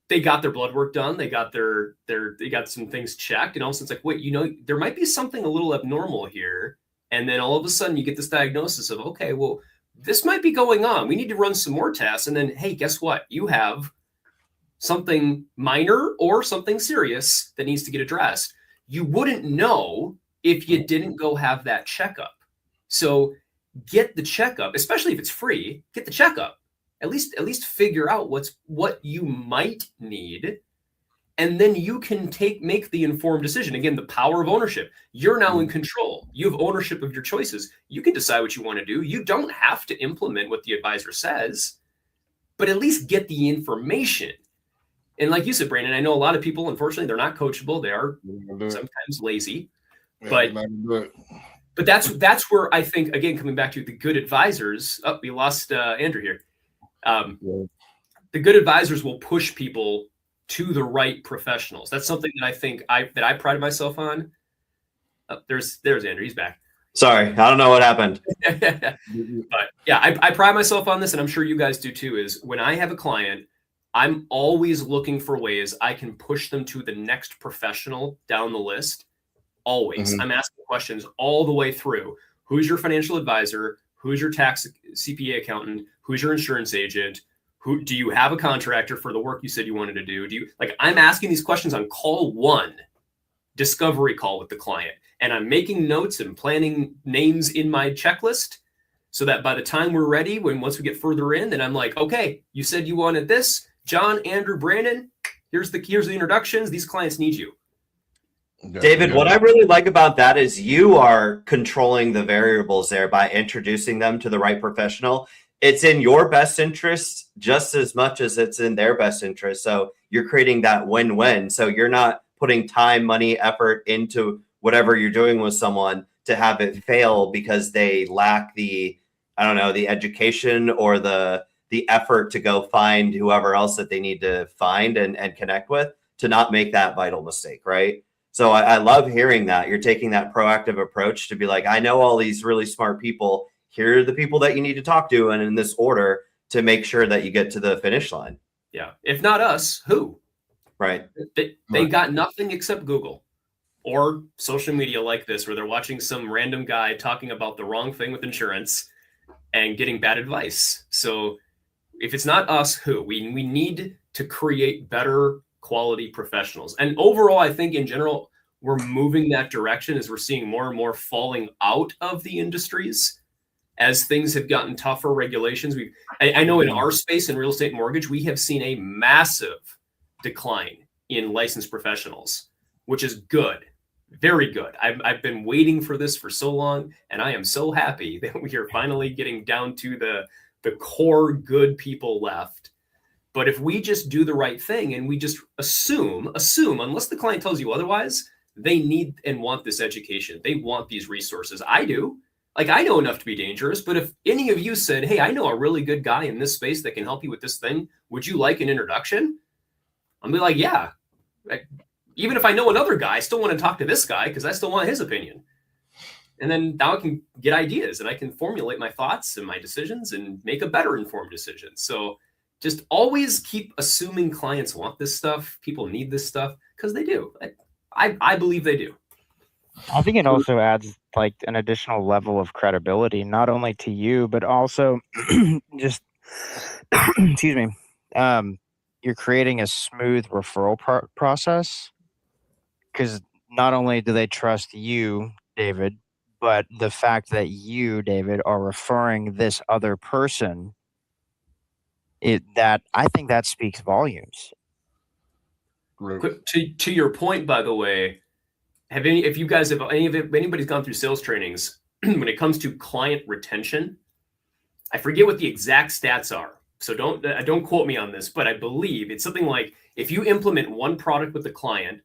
They got their blood work done. They got they got some things checked, and all of a sudden it's like, wait, you know, there might be something a little abnormal here. And then all of a sudden you get this diagnosis of, okay, well, this might be going on. We need to run some more tests. And then, hey, guess what? You have something minor or something serious that needs to get addressed. You wouldn't know if you didn't go have that checkup. So get the checkup, especially if it's free. Get the checkup. At least figure out what you might need, and then you can make the informed decision. Again, the power of ownership. You're now in control. You have ownership of your choices. You can decide what you want to do. You don't have to implement what the advisor says, but at least get the information. And like you said, Brandon, I know a lot of people, unfortunately, they're not coachable. They are sometimes lazy, but that's where I think, again, coming back to the good advisors. Oh, we lost Andrew here. The good advisors will push people to the right professionals. That's something that I think I pride myself on. There's Andrew. He's back. Sorry, I don't know what happened. But yeah, I pride myself on this, and I'm sure you guys do too, is when I have a client, I'm always looking for ways I can push them to the next professional down the list. Always. I'm asking questions all the way through. Who's your financial advisor? Who's your tax CPA accountant? Who's your insurance agent? Who do you have a contractor for the work you said you wanted to do? I'm asking these questions on call one, discovery call with the client. And I'm making notes and planning names in my checklist so that by the time we're ready, once we get further in, then I'm like, okay, you said you wanted this. John, Andrew, Brandon, here's the introductions. These clients need you. David, what I really like about that is you are controlling the variables there by introducing them to the right professional. It's in your best interest just as much as it's in their best interest. So you're creating that win-win. So you're not putting time, money, effort into whatever you're doing with someone to have it fail because they lack the education or the effort to go find whoever else that they need to find and connect with to not make that vital mistake, right? So I love hearing that. You're taking that proactive approach to be like, I know all these really smart people. Here are the people that you need to talk to, and in this order to make sure that you get to the finish line. Yeah. If not us, who? Right. They got nothing except Google or social media like this, where they're watching some random guy talking about the wrong thing with insurance and getting bad advice. So if it's not us, who? We need to create better quality professionals. And overall, I think in general, we're moving that direction as we're seeing more and more falling out of the industries as things have gotten tougher regulations. I know in our space in real estate mortgage, we have seen a massive decline in licensed professionals, which is good. Very good. I've been waiting for this for so long, and I am so happy that we are finally getting down to the core good people left. But if we just do the right thing and we just assume, unless the client tells you otherwise, they need and want this education. They want these resources. I do. I know enough to be dangerous, but if any of you said, hey, I know a really good guy in this space that can help you with this thing, would you like an introduction? I'll be like, yeah. Even if I know another guy, I still want to talk to this guy because I still want his opinion. And then now I can get ideas and I can formulate my thoughts and my decisions and make a better informed decision. So just always keep assuming clients want this stuff. People need this stuff because they do. I believe they do. I think it also adds like an additional level of credibility, not only to you, but also just, excuse me, you're creating a smooth referral process, because not only do they trust you, David, but the fact that you, David, are referring this other person, that I think that speaks volumes. To your point, by the way, anybody's gone through sales trainings, when it comes to client retention, I forget what the exact stats are. So don't quote me on this, but I believe it's something like if you implement one product with the client,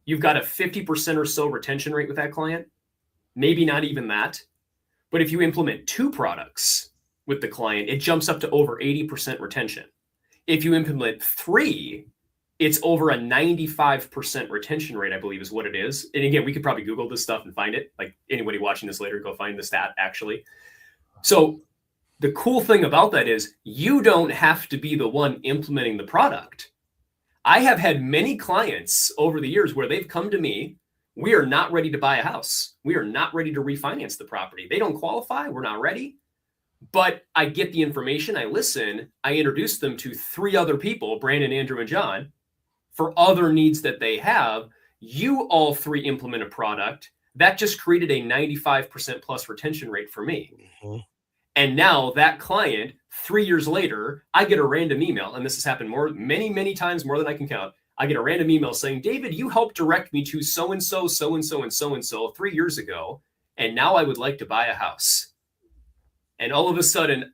you've got a 50% or so retention rate with that client. Maybe not even that. But if you implement 2 products with the client, it jumps up to over 80% retention. If you implement 3, it's over a 95% retention rate, I believe is what it is. And again, we could probably Google this stuff and find it. Like anybody watching this later, go find the stat actually. So the cool thing about that is you don't have to be the one implementing the product. I have had many clients over the years where they've come to me. We are not ready to buy a house. We are not ready to refinance the property. They don't qualify. We're not ready. But I get the information. I listen. I introduce them to 3 other people, Brandon, Andrew, and John, for other needs that they have. You all 3 implement a product. That just created a 95% plus retention rate for me. Mm-hmm. And now that client, 3 years later, I get a random email, and this has happened many times, more than I can count. I get a random email saying, David, you helped direct me to so-and-so, so-and-so, and so-and-so 3 years ago, and now I would like to buy a house. And all of a sudden,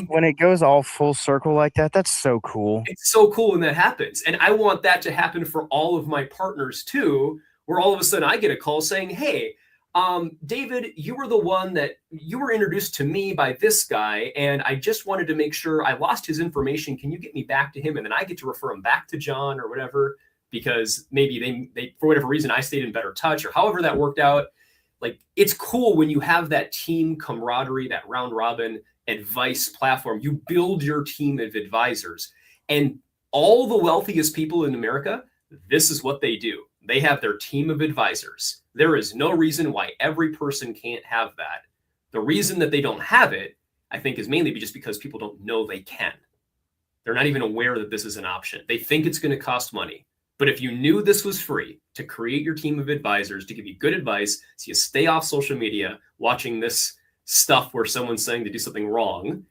when it goes all full circle like that, that's so cool. It's so cool when that happens. And I want that to happen for all of my partners too, where all of a sudden I get a call saying, hey, David, you were the one that you were introduced to me by this guy, and I just wanted to make sure I lost his information. Can you get me back to him? And then I get to refer him back to John or whatever, because maybe they for whatever reason, I stayed in better touch or however that worked out. Like, it's cool when you have that team camaraderie, that round robin advice platform. You build your team of advisors, and all the wealthiest people in America, this is what they do. They have their team of advisors. There is no reason why every person can't have that. The reason that they don't have it, I think, is mainly just because people don't know they can. They're not even aware that this is an option. They think it's going to cost money. But if you knew this was free, to create your team of advisors, to give you good advice, so you stay off social media watching this stuff where someone's saying to do something wrong,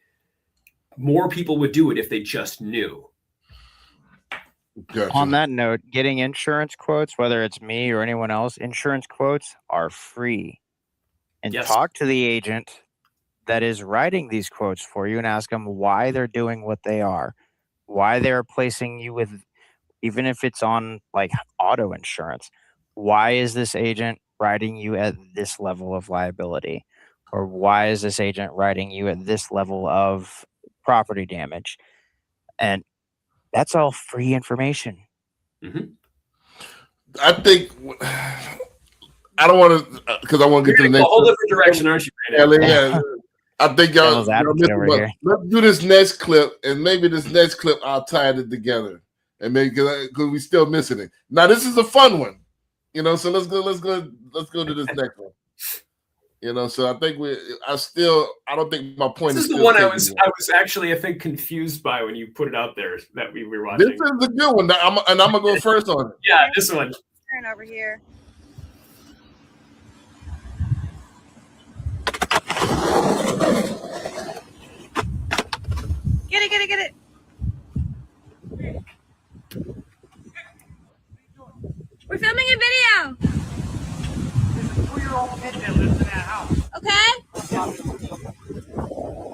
more people would do it if they just knew. Gotcha. On that note, getting insurance quotes, whether it's me or anyone else, insurance quotes are free. And talk to the agent that is writing these quotes for you and ask them why they're doing what they are, why they're placing you with, even if it's on like auto insurance, why is this agent writing you at this level of liability? Or why is this agent writing you at this level of property damage? And that's all free information. Mm-hmm. I think I don't want to, because I want to get to the next. A whole different direction, aren't you, Brandon? Yeah. I think y'all let's do this next clip, and maybe this next clip I'll tie it together, and maybe because we still missing it. Now this is a fun one, So let's go to this next one. So I think I don't think my point is the one I was actually, I think, confused by when you put it out there that we were watching. This is the good one, and I'm gonna go first on it. Yeah, this one. Turn over here. Get it. We're filming a video. There's a 2-year-old kid that lives in that house. Okay. I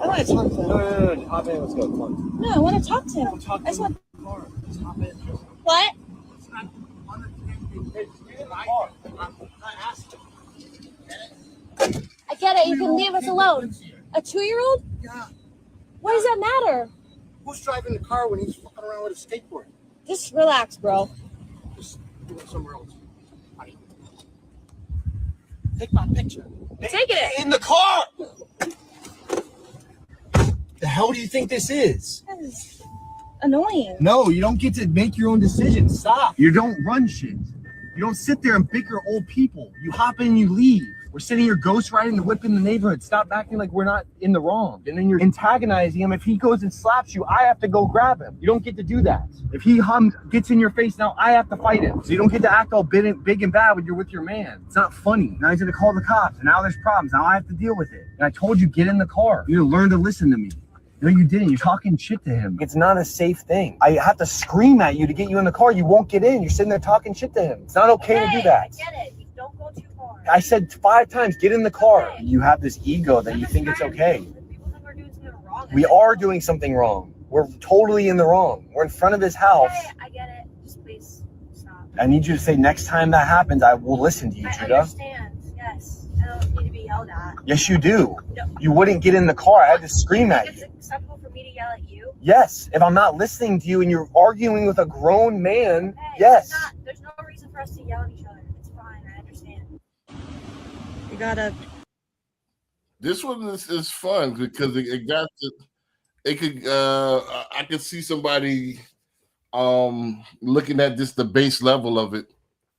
want to talk to him. No. Hop in. Let's go. Come on. No, I want to talk to him. I just want the car. Just hop in. What? It's not on the It's in the car. I'm not asking. I get it. You can leave us alone. A 2-year-old? Yeah. Why does that matter? Who's driving the car when he's fucking around with a skateboard? Just relax, bro. Just do it somewhere else. Take my picture. Take it. In the car. The hell do you think this is? That is annoying. No, you don't get to make your own decisions. Stop. You don't run shit. You don't sit there and bicker old people. You hop in and you leave. We're sitting here ghost riding the whip in the neighborhood. Stop acting like we're not in the wrong. And then you're antagonizing him. If he goes and slaps you, I have to go grab him. You don't get to do that. If he gets in your face, now I have to fight him. So you don't get to act all big and bad when you're with your man. It's not funny. Now he's gonna call the cops, and now there's problems. Now I have to deal with it. And I told you, get in the car. You need to learn to listen to me. No, you didn't. You're talking shit to him. It's not a safe thing. I have to scream at you to get you in the car. You won't get in. You're sitting there talking shit to him. It's not okay to do that. I get it. You don't go too far. I said 5 times, get in the car. You have this ego that you think it's okay. People think we're doing something wrong. We are doing something wrong. We're totally in the wrong. We're in front of his house. Okay, I get it. Just please stop. I need you to say, next time that happens, I will listen to you, I Judah. understand. Yes. I don't need to be yelled at. Yes, you do. No. You wouldn't get in the car. I had to scream at It's you. acceptable for me to yell at you. Yes, if I'm not listening to you and you're arguing with a grown man, Hey, yes. There's no reason for us to yell at each other. It's fine. I understand. You gotta. This one is fun because it got to. It could. I could see somebody looking at just the base level of it,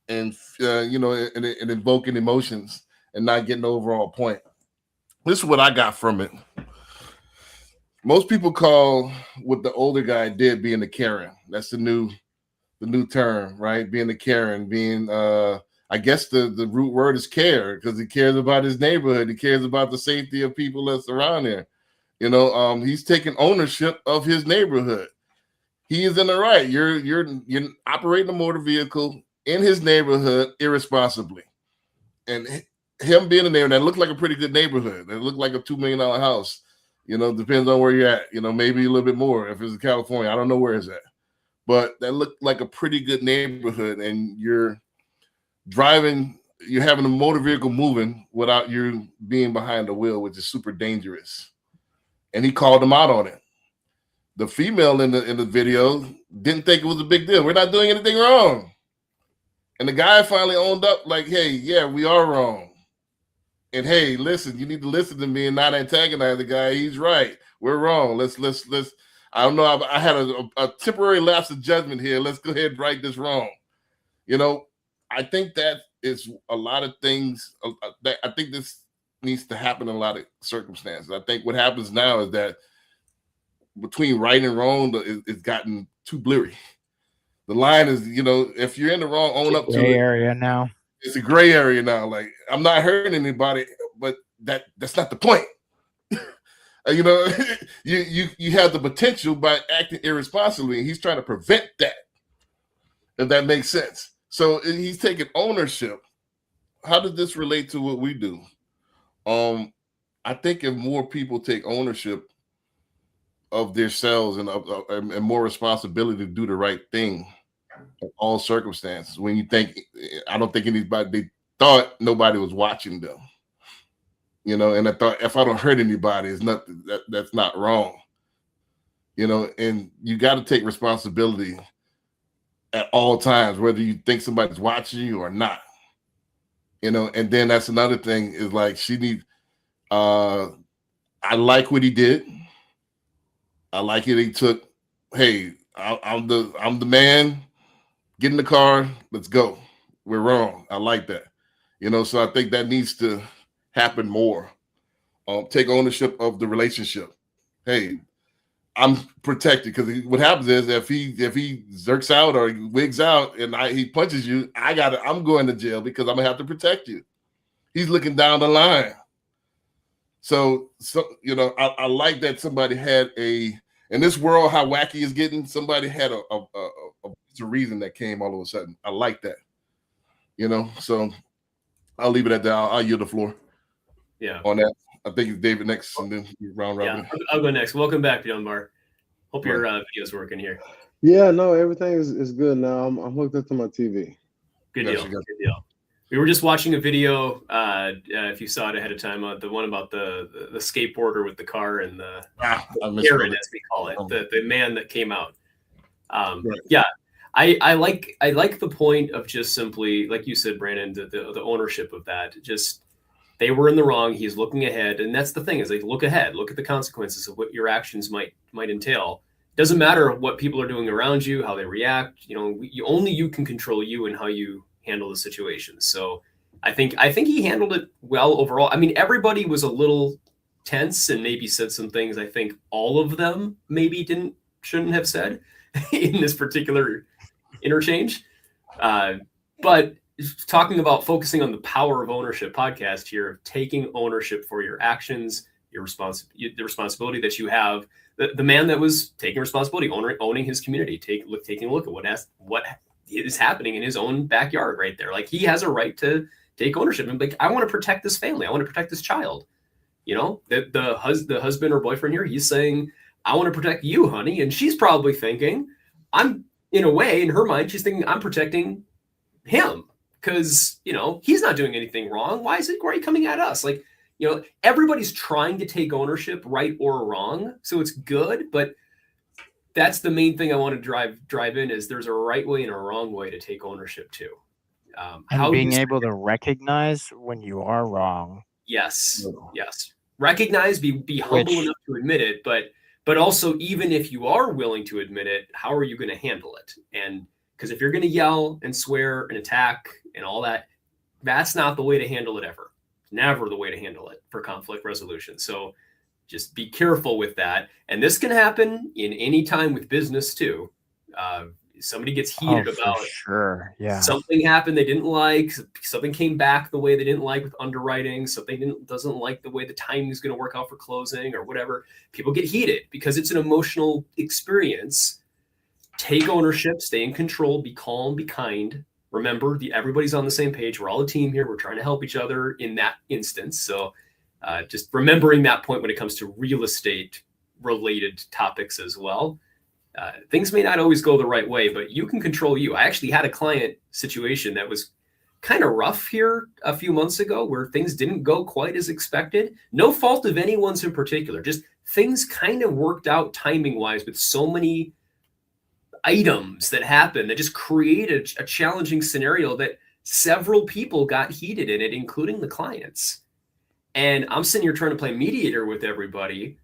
and and invoking emotions and not getting the overall point. This is what I got from it. Most people call what the older guy did being the Karen. That's the new term, right? Being the Karen, being I guess the root word is care, because he cares about his neighborhood. He cares about the safety of people that's around there. He's taking ownership of his neighborhood. He is in the right. You're operating a motor vehicle in his neighborhood irresponsibly. And him being a neighborhood, that looked like a pretty good neighborhood. It looked like a $2 million house. Depends on where you're at. Maybe a little bit more if it's in California. I don't know where it's at. But that looked like a pretty good neighborhood. And you're driving, you're having a motor vehicle moving without you being behind the wheel, which is super dangerous. And he called him out on it. The female in the video didn't think it was a big deal. We're not doing anything wrong. And the guy finally owned up, like, hey, yeah, we are wrong. And hey, listen, you need to listen to me and not antagonize the guy. He's right. We're wrong. Let's. I don't know. I had a temporary lapse of judgment here. Let's go ahead and right this wrong. I think that is a lot of things. I think this needs to happen in a lot of circumstances. I think what happens now is that between right and wrong, it's gotten too blurry. The line is, if you're in the wrong, own up to it. Gray area now. It's a gray area now. Like, I'm not hurting anybody, but that's not the point. You have the potential by acting irresponsibly, and he's trying to prevent that. If that makes sense. So he's taking ownership. How does this relate to what we do? I think if more people take ownership of themselves and more responsibility to do the right thing in all circumstances. When you think, I don't think they thought nobody was watching them, and I thought, if I don't hurt anybody, it's nothing, that's not wrong, and you got to take responsibility at all times, whether you think somebody's watching you or not, and then that's another thing is like, I like what he did. I like it. He took, hey, I'm the man. Get in the car. Let's go. We're wrong. I like that. So I think that needs to happen more. Take ownership of the relationship. Hey, I'm protected, because what happens is if he zerks out or wigs out and he punches you, I'm going to jail because I'm gonna have to protect you. He's looking down the line. So I like that somebody had in this world, how wacky it's getting, somebody had a reason that came all of a sudden. I like that. So I'll leave it at that. I'll yield the floor. Yeah. On that. I think it's David next, and then round robin. Yeah, I'll go next. Welcome back, Young Mar. Hope your video's working here. Yeah, no, everything is good now. I'm hooked up to my TV. Good deal. Good deal. We were just watching a video, if you saw it ahead of time, the one about the skateboarder with the car and the Karen, as we call it, the man that came out. Right. Yeah, I like the point of just simply, like you said, Brandon, the ownership of that. Just they were in the wrong. He's looking ahead. And that's the thing, is like, look ahead, look at the consequences of what your actions might entail. Doesn't matter what people are doing around you, how they react. You know, only you can control you and how you handle the situation. So I think he handled it well overall. I mean, everybody was a little tense and maybe said some things I think all of them maybe shouldn't have said in this particular interchange. But talking about focusing on the power of ownership podcast here, taking ownership for your actions, the responsibility that you have. The man that was taking responsibility, owning his community, taking a look at what is happening in his own backyard right there. Like, he has a right to take ownership and like, I want to protect this family. I want to protect this child. You know, the husband or boyfriend here, he's saying, I want to protect you, honey. And she's probably thinking, I'm, in a way, in her mind, she's thinking, I'm protecting him because, you know, he's not doing anything wrong. Why are you coming at us? Like, you know, everybody's trying to take ownership, right or wrong. So it's good, but that's the main thing I want to drive in, is there's a right way and a wrong way to take ownership too. And being able to recognize when you are wrong. Yes. Recognize, be humble enough to admit it, but also, even if you are willing to admit it, how are you going to handle it? And because if you're going to yell and swear and attack and all that, that's not the way to handle it ever. Never the way to handle it for conflict resolution. So just be careful with that. And this can happen in any time with business too. Somebody gets heated about something happened they didn't like, something came back the way they didn't like with underwriting, something doesn't like the way the timing is going to work out for closing or whatever. People get heated because it's an emotional experience. Take ownership, stay in control, be calm, be kind. Remember, everybody's on the same page. We're all a team here. We're trying to help each other in that instance. So just remembering that point when it comes to real estate related topics as well. Things may not always go the right way, but you can control you. I actually had a client situation that was kind of rough here a few months ago where things didn't go quite as expected. No fault of anyone's in particular. Just things kind of worked out timing wise with so many items that happened that just created a challenging scenario that several people got heated in it, including the clients. And I'm sitting here trying to play mediator with everybody,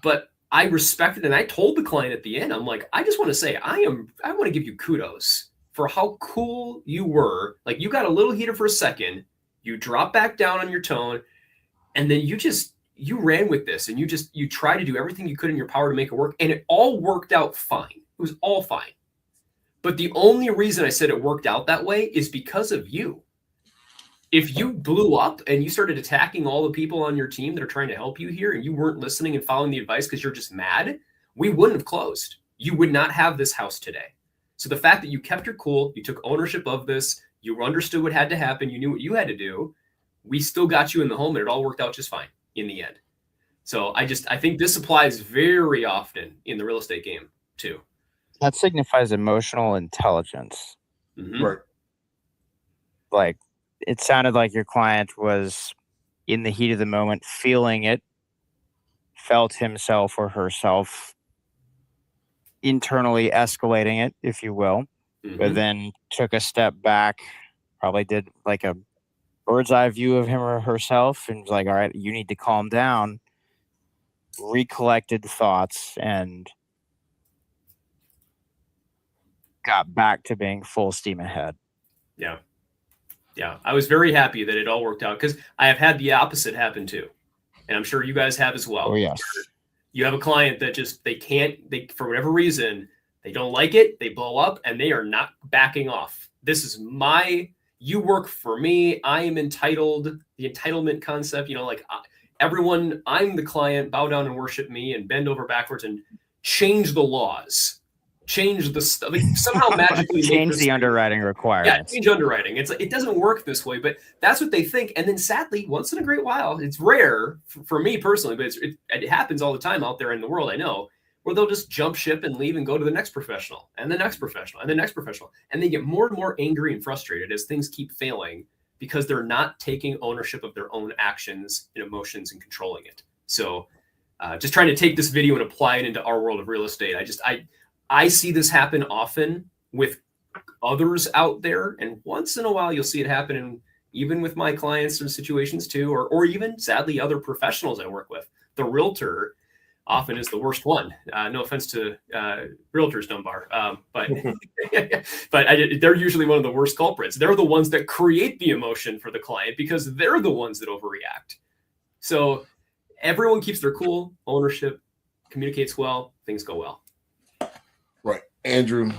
but I respected, and I told the client at the end, I'm like, I just want to say, I want to give you kudos for how cool you were. Like, you got a little heated for a second, you dropped back down on your tone, and then you ran with this, and you tried to do everything you could in your power to make it work, and it all worked out fine. It was all fine. But the only reason I said it worked out that way is because of you. If you blew up and you started attacking all the people on your team that are trying to help you here, and you weren't listening and following the advice because you're just mad, we wouldn't have closed. You would not have this house today. So the fact that you kept your cool, you took ownership of this, you understood what had to happen, you knew what you had to do, we still got you in the home, and it all worked out just fine in the end. So I think this applies very often in the real estate game too. That signifies emotional intelligence. Mm-hmm. Right. Like, it sounded like your client was in the heat of the moment, feeling it, felt himself or herself internally escalating it, if you will, but then took a step back, probably did like a bird's eye view of him or herself, and was like, all right, you need to calm down, recollected thoughts, and got back to being full steam ahead. Yeah, I was very happy that it all worked out, because I have had the opposite happen too. And I'm sure you guys have as well. Oh, yes. You have a client that just, they for whatever reason, they don't like it, they blow up, and they are not backing off. This is you work for me, I am entitled, the entitlement concept, like everyone, I'm the client, bow down and worship me and bend over backwards and change the laws. Change the stuff, like somehow magically change the underwriting requirements. Yeah, change underwriting. It's like, it doesn't work this way, but that's what they think. And then sadly, once in a great while, it's rare for me personally, but it happens all the time out there in the world, I know, where they'll just jump ship and leave and go to the next professional and the next professional and the next professional. And they get more and more angry and frustrated as things keep failing because they're not taking ownership of their own actions and emotions and controlling it. So just trying to take this video and apply it into our world of real estate. I see this happen often with others out there, and once in a while you'll see it happen even with my clients and situations too, or even sadly other professionals I work with, the realtor often is the worst one. No offense to realtors, Dunbar, but they're usually one of the worst culprits. They're the ones that create the emotion for the client because they're the ones that overreact. So everyone keeps their cool, ownership communicates well, things go well. Right. Andrew,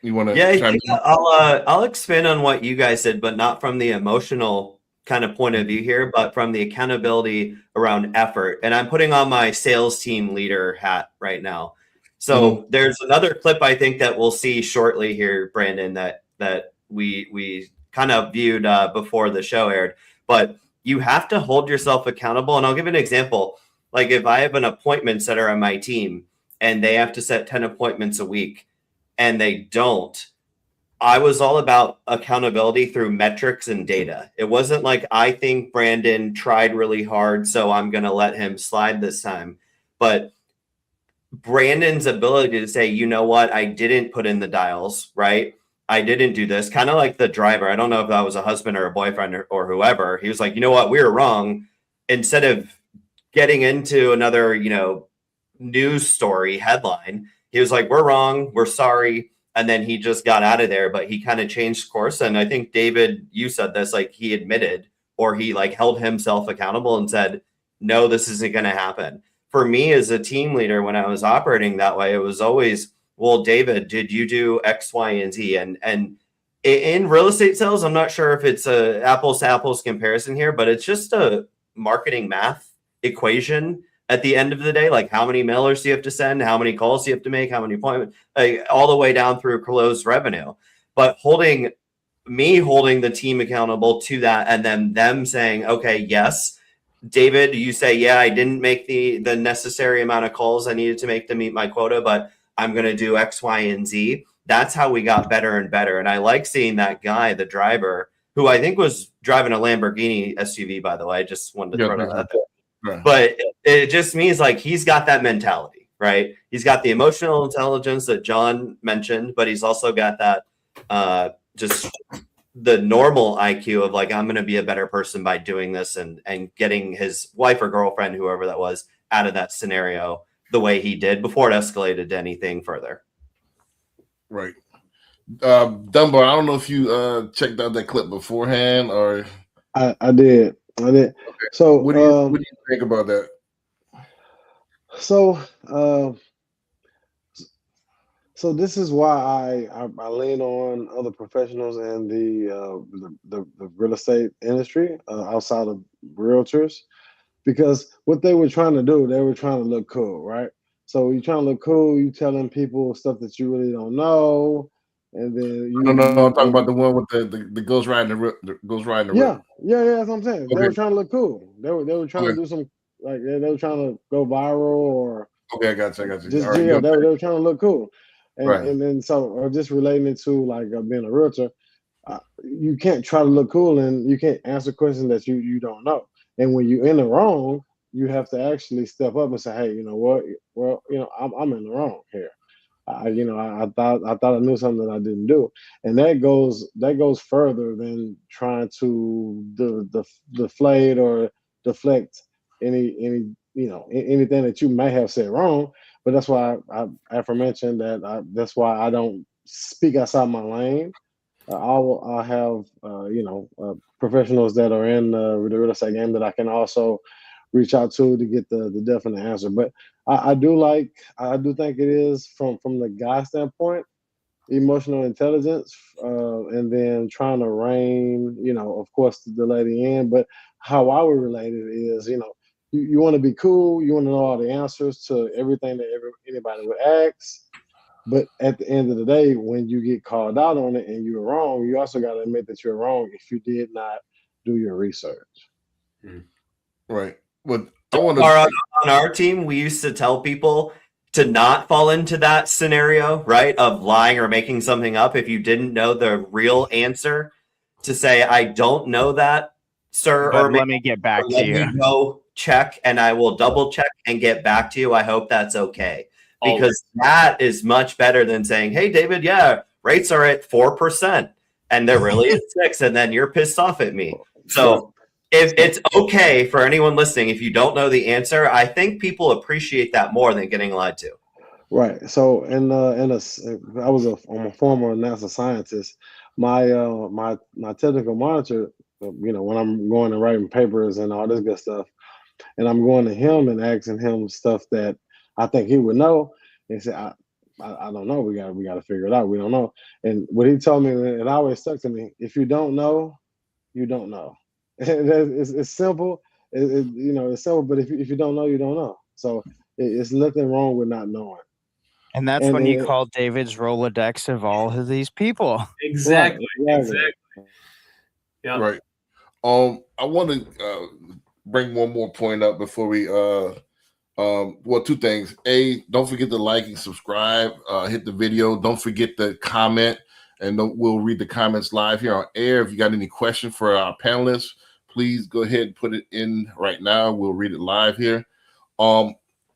you want to? Yeah, I think I'll expand on what you guys said, but not from the emotional kind of point of view here, but from the accountability around effort. And I'm putting on my sales team leader hat right now. So there's another clip I think that we'll see shortly here, Brandon, that we kind of viewed before the show aired. But you have to hold yourself accountable. And I'll give an example. Like if I have an appointment setter on my team and they have to set 10 appointments a week, and they don't, I was all about accountability through metrics and data. It wasn't like, I think Brandon tried really hard, so I'm going to let him slide this time. But Brandon's ability to say, you know what, I didn't put in the dials, right? I didn't do this. Kind of like the driver. I don't know if that was a husband or a boyfriend or whoever. He was like, you know what, we were wrong. Instead of getting into another, news story headline, he was like, we're wrong, we're sorry. And then he just got out of there, but he kind of changed course. And I think, David, you said this, like he admitted, or he like held himself accountable and said, no, this isn't going to happen. For me as a team leader, when I was operating that way, it was always, well, David, did you do X, Y, and Z? And in real estate sales, I'm not sure if it's a apples to apples comparison here, but it's just a marketing math equation. At the end of the day, like how many mailers do you have to send? How many calls do you have to make? How many appointments? All the way down through closed revenue. But holding the team accountable to that, and then them saying, okay, yes, David, you say, yeah, I didn't make the necessary amount of calls I needed to make to meet my quota, but I'm going to do X, Y, and Z. That's how we got better and better. And I like seeing that guy, the driver, who I think was driving a Lamborghini SUV, by the way. I just wanted to throw that out there. Right. But it just means like he's got that mentality, right? He's got the emotional intelligence that John mentioned, but he's also got that just the normal IQ of like, I'm going to be a better person by doing this and getting his wife or girlfriend, whoever that was, out of that scenario the way he did before it escalated to anything further. Right. Dunbar, I don't know if you checked out that clip beforehand or. I did. Okay. So what do you think about that? So this is why I lean on other professionals in the real estate industry outside of realtors, because what they were trying to do, they were trying to look cool, right? So you're trying to look cool, you telling people stuff that you really don't know. And then I'm talking about the one with the ghost riding the whip. Yeah, that's what I'm saying. Okay. They were trying to look cool. They were trying to do some, like they were trying to go viral or. Okay, I got you. Just, right, yeah, they were trying to look cool, and then so just relating it to like being a realtor, you can't try to look cool and you can't answer questions that you don't know. And when you're in the wrong, you have to actually step up and say, hey, you know what? Well, I'm in the wrong here. I thought I knew something that I didn't do, and that goes further than trying to deflate or deflect anything that you may have said wrong. But that's why I aforementioned that that's why I don't speak outside my lane. I'll have professionals that are in the real estate game that I can also reach out to get the definite answer. But I do think it is from the guy standpoint, emotional intelligence, and then trying to rein, of course, the lady in. But how I would relate it is, you want to be cool, you want to know all the answers to everything that anybody would ask. But at the end of the day, when you get called out on it and you're wrong, you also got to admit that you're wrong if you did not do your research. Right. But on our team, we used to tell people to not fall into that scenario, right, of lying or making something up if you didn't know the real answer, to say, I don't know that, sir, but let me get back to you. Let me go check, and I will double check and get back to you. I hope that's okay. Because that is much better than saying, hey, David, yeah, rates are at 4%. and there really is 6, and then you're pissed off at me. So if it's okay for anyone listening, if you don't know the answer, I think people appreciate that more than getting lied to. Right. So, I'm a former NASA scientist. My technical monitor, when I'm going and writing papers and all this good stuff, and I'm going to him and asking him stuff that I think he would know, and he said, I don't know. We got to figure it out. We don't know. And what he told me, it always stuck to me. If you don't know, you don't know. It's simple. It's simple. But if you don't know, you don't know. So it's nothing wrong with not knowing. And that's when you call David's Rolodex of all of these people. Exactly. Right, Exactly. Yeah. Right. I want to bring one more point up before we well, two things. A, don't forget to like and subscribe. Hit the video. Don't forget to comment, and we'll read the comments live here on air. If you got any question for our panelists, please go ahead and put it in right now. We'll read it live here.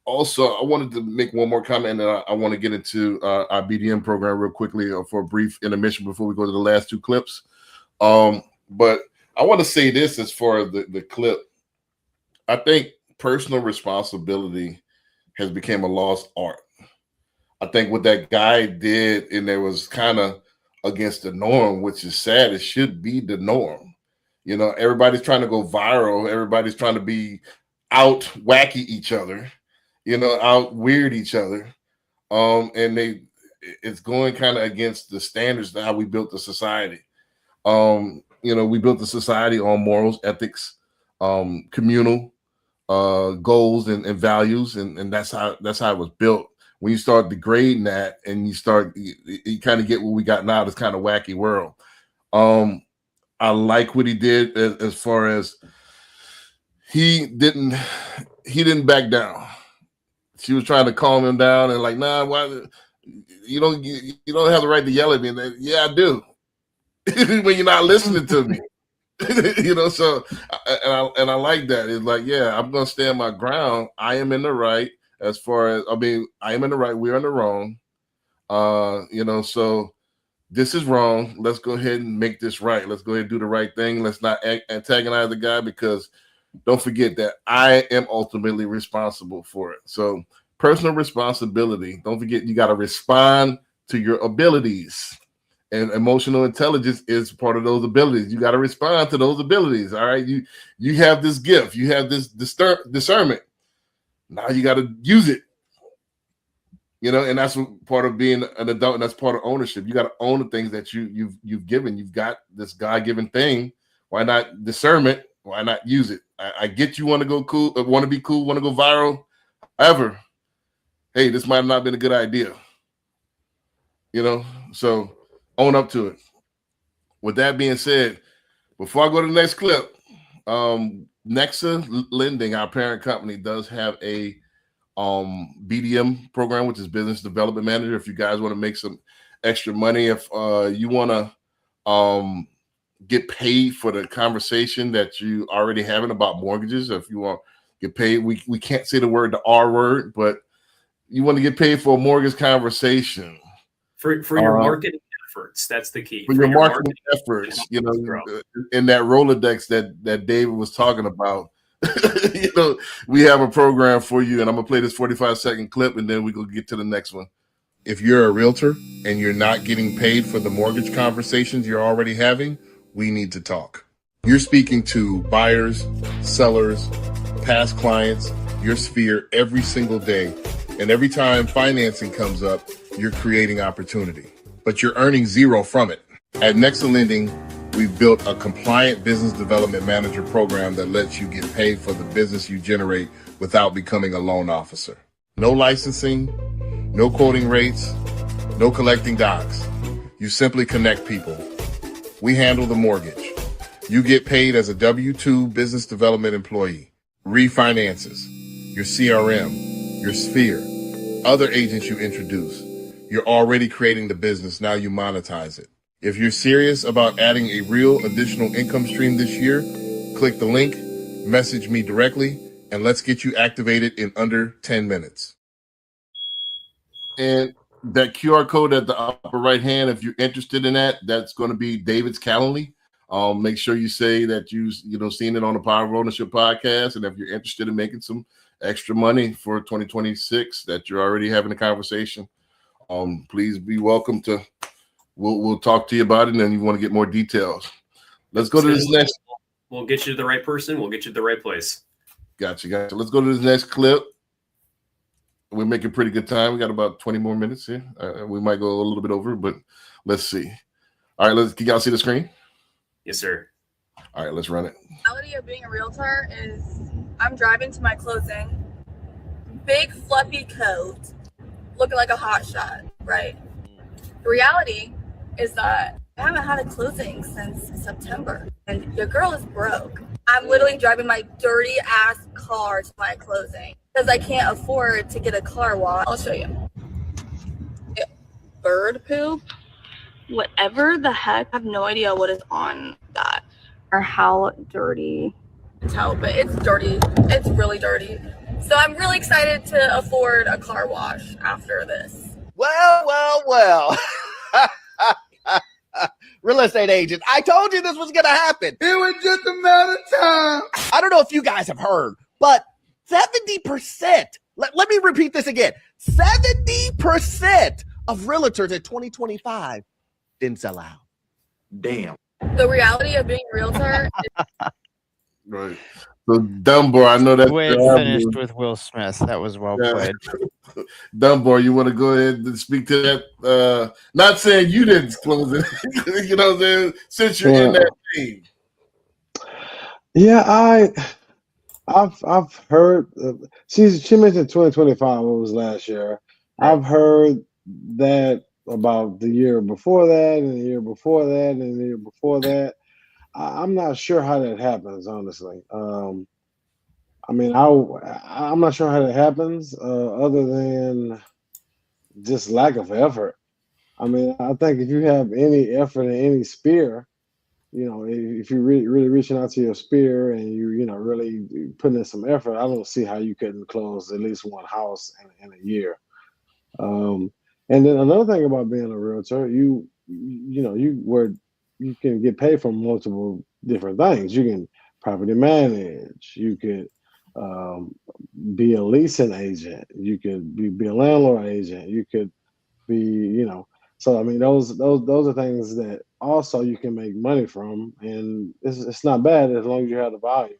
Also, I wanted to make one more comment, and I want to get into our BDM program real quickly for a brief intermission before we go to the last two clips. But I want to say this as far as the clip. I think personal responsibility has become a lost art. I think what that guy did, and it was kind of against the norm, which is sad. It should be the norm. Everybody's trying to go viral. Everybody's trying to be out wacky each other, out weird each other. And it's going kind of against the standards of how we built the society. We built the society on morals, ethics, communal goals and values, and that's how it was built. When you start degrading that and you kind of get what we got now, this kind of wacky world. I like what he did as far as he didn't back down. She was trying to calm him down and like, nah, why you don't have the right to yell at me. And yeah, I do. When you're not listening to me. So and I like that. It's like, yeah, I'm gonna stand my ground. I am in the right as far as I am in the right, we're in the wrong. So this is wrong. Let's go ahead and make this right. Let's go ahead and do the right thing. Let's not antagonize the guy, because don't forget that I am ultimately responsible for it. So personal responsibility. Don't forget, you got to respond to your abilities. And emotional intelligence is part of those abilities. You got to respond to those abilities. All right. You have this gift. You have this discernment. Now you got to use it. And that's part of being an adult, and that's part of ownership. You got to own the things that you've given. You've got this God-given thing. Why not discernment? Why not use it? I get you want to go cool, want to be cool, want to go viral. However, hey, this might have not been a good idea. So own up to it. With that being said, before I go to the next clip, Nexa Lending, our parent company, does have a BDM program, which is Business Development Manager. If you guys want to make some extra money, if you want to get paid for the conversation that you already having about mortgages, if you want to get paid, we can't say the R word, but you want to get paid for a mortgage conversation. For your marketing efforts, that's the key. For your marketing efforts, in that Rolodex that David was talking about, we have a program for you, and I'm gonna play this 45-second clip, and then we go get to the next one. If you're a realtor and you're not getting paid for the mortgage conversations you're already having, we need to talk. You're speaking to buyers, sellers, past clients, your sphere every single day, and every time financing comes up, you're creating opportunity, but you're earning zero from it. At Nexa Lending, we've built a compliant business development manager program that lets you get paid for the business you generate without becoming a loan officer. No licensing, no quoting rates, no collecting docs. You simply connect people. We handle the mortgage. You get paid as a W-2 business development employee. Refinances, your CRM, your sphere, other agents you introduce. You're already creating the business, now you monetize it. If you're serious about adding a real additional income stream this year, click the link, message me directly, and let's get you activated in under 10 minutes. And that QR code at the upper right hand, if you're interested in that, that's going to be David's Calendly. Make sure you say that you seen it on the Power of Ownership podcast, and if you're interested in making some extra money for 2026, that you're already having a conversation, please be welcome to. We'll talk to you about it, and then you want to get more details. Let's go to this next. We'll get you to the right person. We'll get you to the right place. Gotcha. Let's go to this next clip. We're making pretty good time. We got about 20 more minutes here. We might go a little bit over, but let's see. All right, can y'all see the screen? Yes, sir. All right, let's run it. The reality of being a realtor is I'm driving to my closing, big fluffy coat, looking like a hot shot, right? The reality is that I haven't had a closing since September, and your girl is broke. I'm literally driving my dirty ass car to my closing because I can't afford to get a car wash. I'll show you. Bird poop, whatever the heck. I have no idea what is on that or how dirty. Tell, but it's dirty. It's really dirty. So I'm really excited to afford a car wash after this. Well. Real estate agent, I told you this was going to happen. It was just a matter of time. I don't know if you guys have heard, but 70%, let me repeat this again, 70% of realtors in 2025 didn't sell out. Damn. The reality of being a realtor is Right. So Dunbar, I know that finished with Will Smith. That was well played. Dunbar, you want to go ahead and speak to that? Not saying you didn't close it, you know what I'm saying? Since you're in that team. Yeah, I've heard. She mentioned 2025. What was last year? Right. I've heard that about the year before that, and the year before that, and the year before that. I'm not sure how that happens, honestly. I'm not sure how that happens, other than just lack of effort. I mean, I think if you have any effort in any sphere, if you're really reaching out to your sphere and you really putting in some effort, I don't see how you couldn't close at least one house in a year. And then another thing about being a realtor, you can get paid for multiple different things. You can property manage. You could be a leasing agent. You could be a landlord agent. You could be, So I mean, those are things that also you can make money from, and it's not bad as long as you have the volume.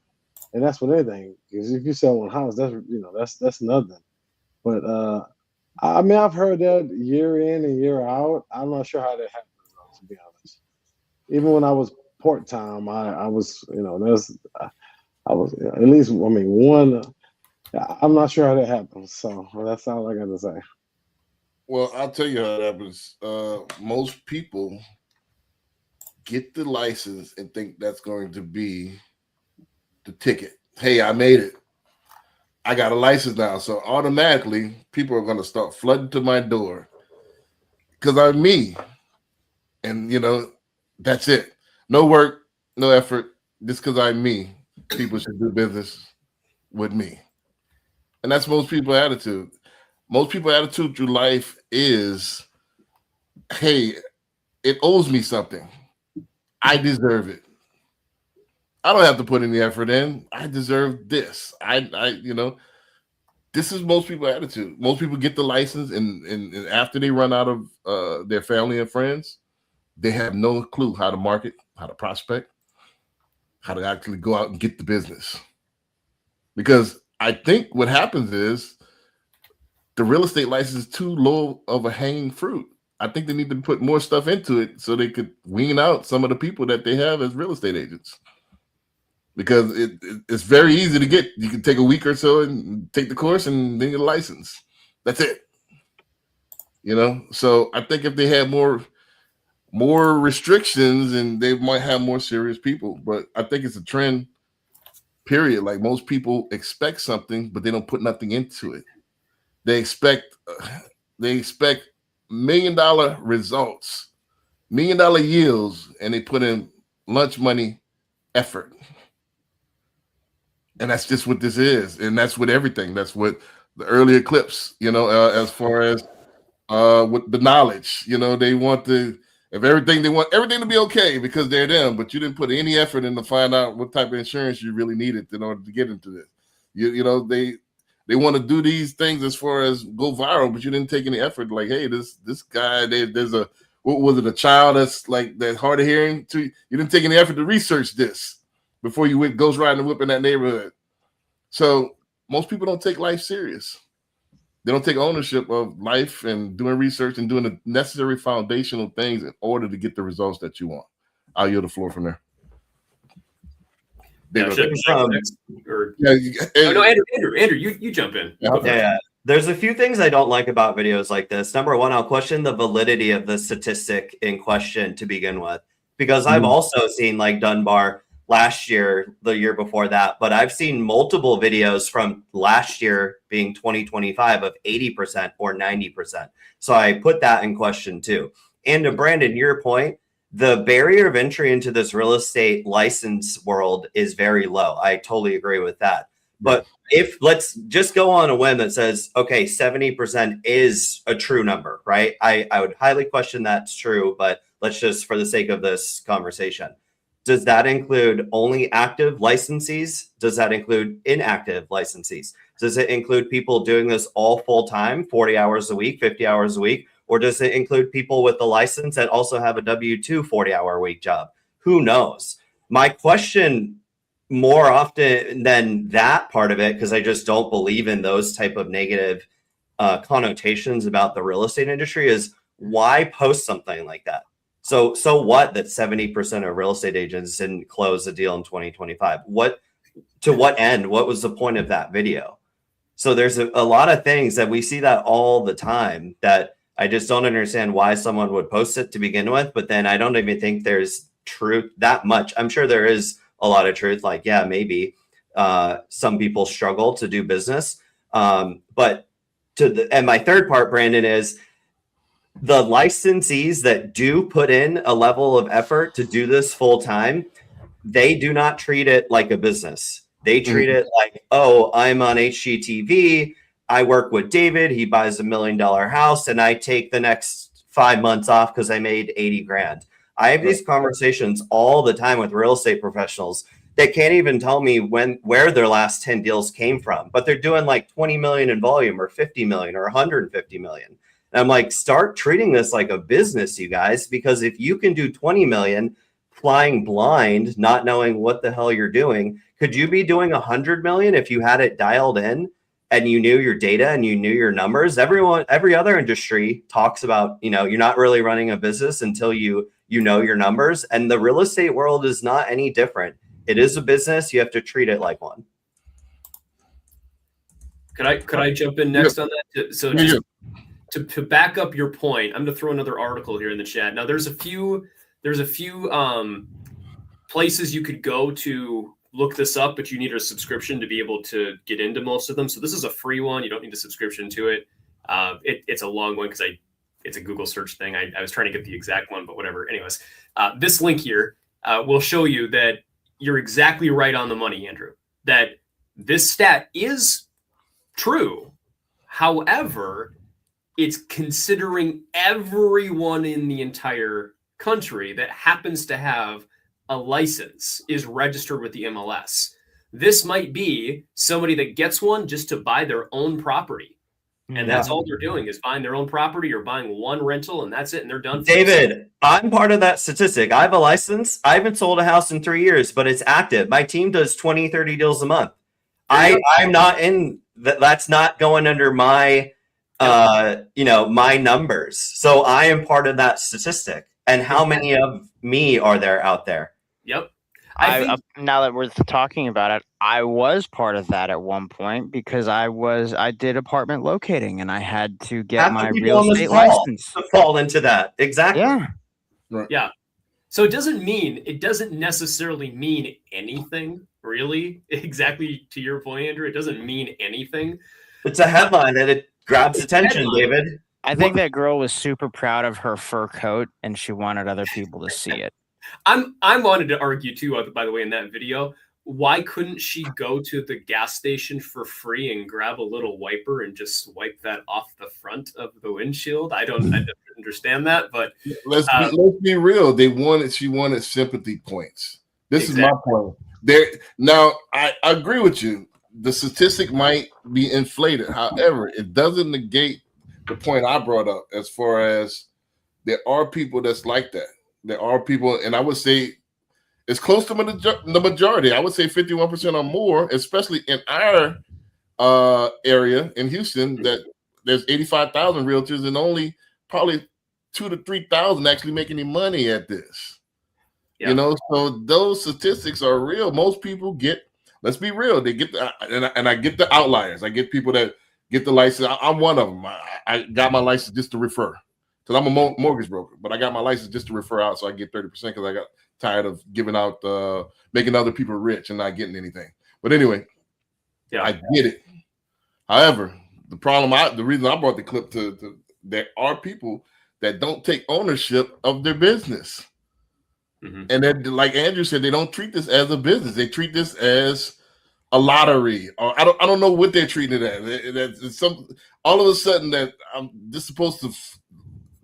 And that's with anything. Because if you sell one house, that's nothing. But I mean, I've heard that year in and year out. I'm not sure how that happens, though, to be honest. Even when I was part time, I was, I was at least, one. I'm not sure how that happens. So that's all I got to say. Well, I'll tell you how it happens. Most people get the license and think that's going to be the ticket. Hey, I made it. I got a license now. So automatically, people are going to start flooding to my door because I'm me. And, that's it. No work, no effort. Just because I'm me, people should do business with me. And that's most people's attitude. Most people's attitude through life is, hey, it owes me something. I deserve it. I don't have to put any effort in. I deserve this. This is most people's attitude. Most people get the license, and after they run out of their family and friends, they have no clue how to market, how to prospect, how to actually go out and get the business. Because I think what happens is the real estate license is too low of a hanging fruit. I think they need to put more stuff into it so they could wean out some of the people that they have as real estate agents. Because it's very easy to get. You can take a week or so and take the course and then get a license. That's it. So I think if they had more restrictions, and they might have more serious people. But I think it's a trend, period. Like, most people expect something, but they don't put nothing into it. They expect $1 million results, $1 million yields, and they put in lunch money effort. And that's just what this is. And that's with everything. That's what the earlier clips, as far as with the knowledge. You know, they want to they want everything to be okay because they're them, but you didn't put any effort in to find out what type of insurance you really needed in order to get into this. You know, they want to do these things as far as go viral, but you didn't take any effort. Like, hey, this guy, there's a what was it, a child that's like that hard of hearing? You didn't take any effort to research this before you went ghost riding and whipping that neighborhood. So most people don't take life serious. They don't take ownership of life and doing research and doing the necessary foundational things in order to get the results that you want. I'll yield the floor from there. No, Andrew, you jump in. Yeah. There's a few things I don't like about videos like this. Number one, I'll question the validity of the statistic in question to begin with, because I've also seen like Dunbar last year, the year before that, but I've seen multiple videos from last year being 2025 of 80% or 90%. So I put that in question too. And to Brandon, your point, the barrier of entry into this real estate license world is very low. I totally agree with that. But if let's just go on a whim that says, okay, 70% is a true number, right? I would highly question that's true, but let's just, for the sake of this conversation, does that include only active licensees? Does that include inactive licensees? Does it include people doing this all full time, 40 hours a week, 50 hours a week? Or does it include people with the license that also have a W-2 40-hour a week job? Who knows? My question more often than that part of it, because I just don't believe in those type of negative connotations about the real estate industry, is why post something like that? So what that 70% of real estate agents didn't close a deal in 2025? To what end? What was the point of that video? So there's a lot of things that we see that all the time that I just don't understand why someone would post it to begin with. But then I don't even think there's truth that much. I'm sure there is a lot of truth. Like, yeah, maybe some people struggle to do business. And my third part, Brandon, is the licensees that do put in a level of effort to do this full time, they do not treat it like a business. They treat it like, oh, I'm on HGTV. I work with David. He buys $1 million house and I take the next 5 months off because I made 80 grand. I have these conversations all the time with real estate professionals that can't even tell me where their last 10 deals came from, but they're doing like 20 million in volume or 50 million or 150 million. And I'm like, start treating this like a business, you guys, because if you can do 20 million flying blind, not knowing what the hell you're doing, could you be doing 100 million if you had it dialed in and you knew your data and you knew your numbers? Every other industry talks about, you're not really running a business until you know your numbers. And the real estate world is not any different. It is a business. You have to treat it like one. Could I jump in next on that? So just to back up your point, I'm going to throw another article here in the chat. Now there's a few places you could go to look this up, but you need a subscription to be able to get into most of them. So this is a free one. You don't need a subscription to it. It's a long one because it's a Google search thing. I was trying to get the exact one, but whatever. Anyways, this link here will show you that you're exactly right on the money, Andrew, that this stat is true. However, it's considering everyone in the entire country that happens to have a license is registered with the MLS. This might be somebody that gets one just to buy their own property. And that's all they're doing is buying their own property or buying one rental, and that's it. And they're done. David, I'm part of that statistic. I have a license. I haven't sold a house in 3 years, but it's active. My team does 20, 30 deals a month. I'm not in that's not going under my my numbers. So I am part of that statistic. And how many of me are there out there? Yep. Now that we're talking about it, I was part of that at one point because I did apartment locating and I had to get my real estate license to fall into that. Exactly. Yeah. Right. Yeah. So it doesn't necessarily mean anything, really. Exactly to your point, Andrew. It doesn't mean anything. It's a headline that it grabs attention, David. I think that girl was super proud of her fur coat and she wanted other people to see it. I wanted to argue too, by the way, in that video, why couldn't she go to the gas station for free and grab a little wiper and just swipe that off the front of the windshield? I don't understand that, but let's be real. She wanted sympathy points. This is my point. Now I agree with you. The statistic might be inflated. However, it doesn't negate the point I brought up as far as there are people that's like that. There are people, and I would say it's close to the majority. I would say 51% or more, especially in our area in Houston, that there's 85,000 realtors and only probably 2,000 to 3,000 actually make any money at this. Yeah. You know, so those statistics are real. Most people let's be real, they get and I get the outliers. I get people that get the license. I'm one of them. I got my license just to refer because I'm a mortgage broker, but I got my license just to refer out, so I get 30% because I got tired of giving out, making other people rich and not getting anything. But anyway, I get it. However, the reason I brought the clip to there are people that don't take ownership of their business. Mm-hmm. And then, like Andrew said, they don't treat this as a business. They treat this as a lottery, or I don't know what they're treating it as. All of a sudden that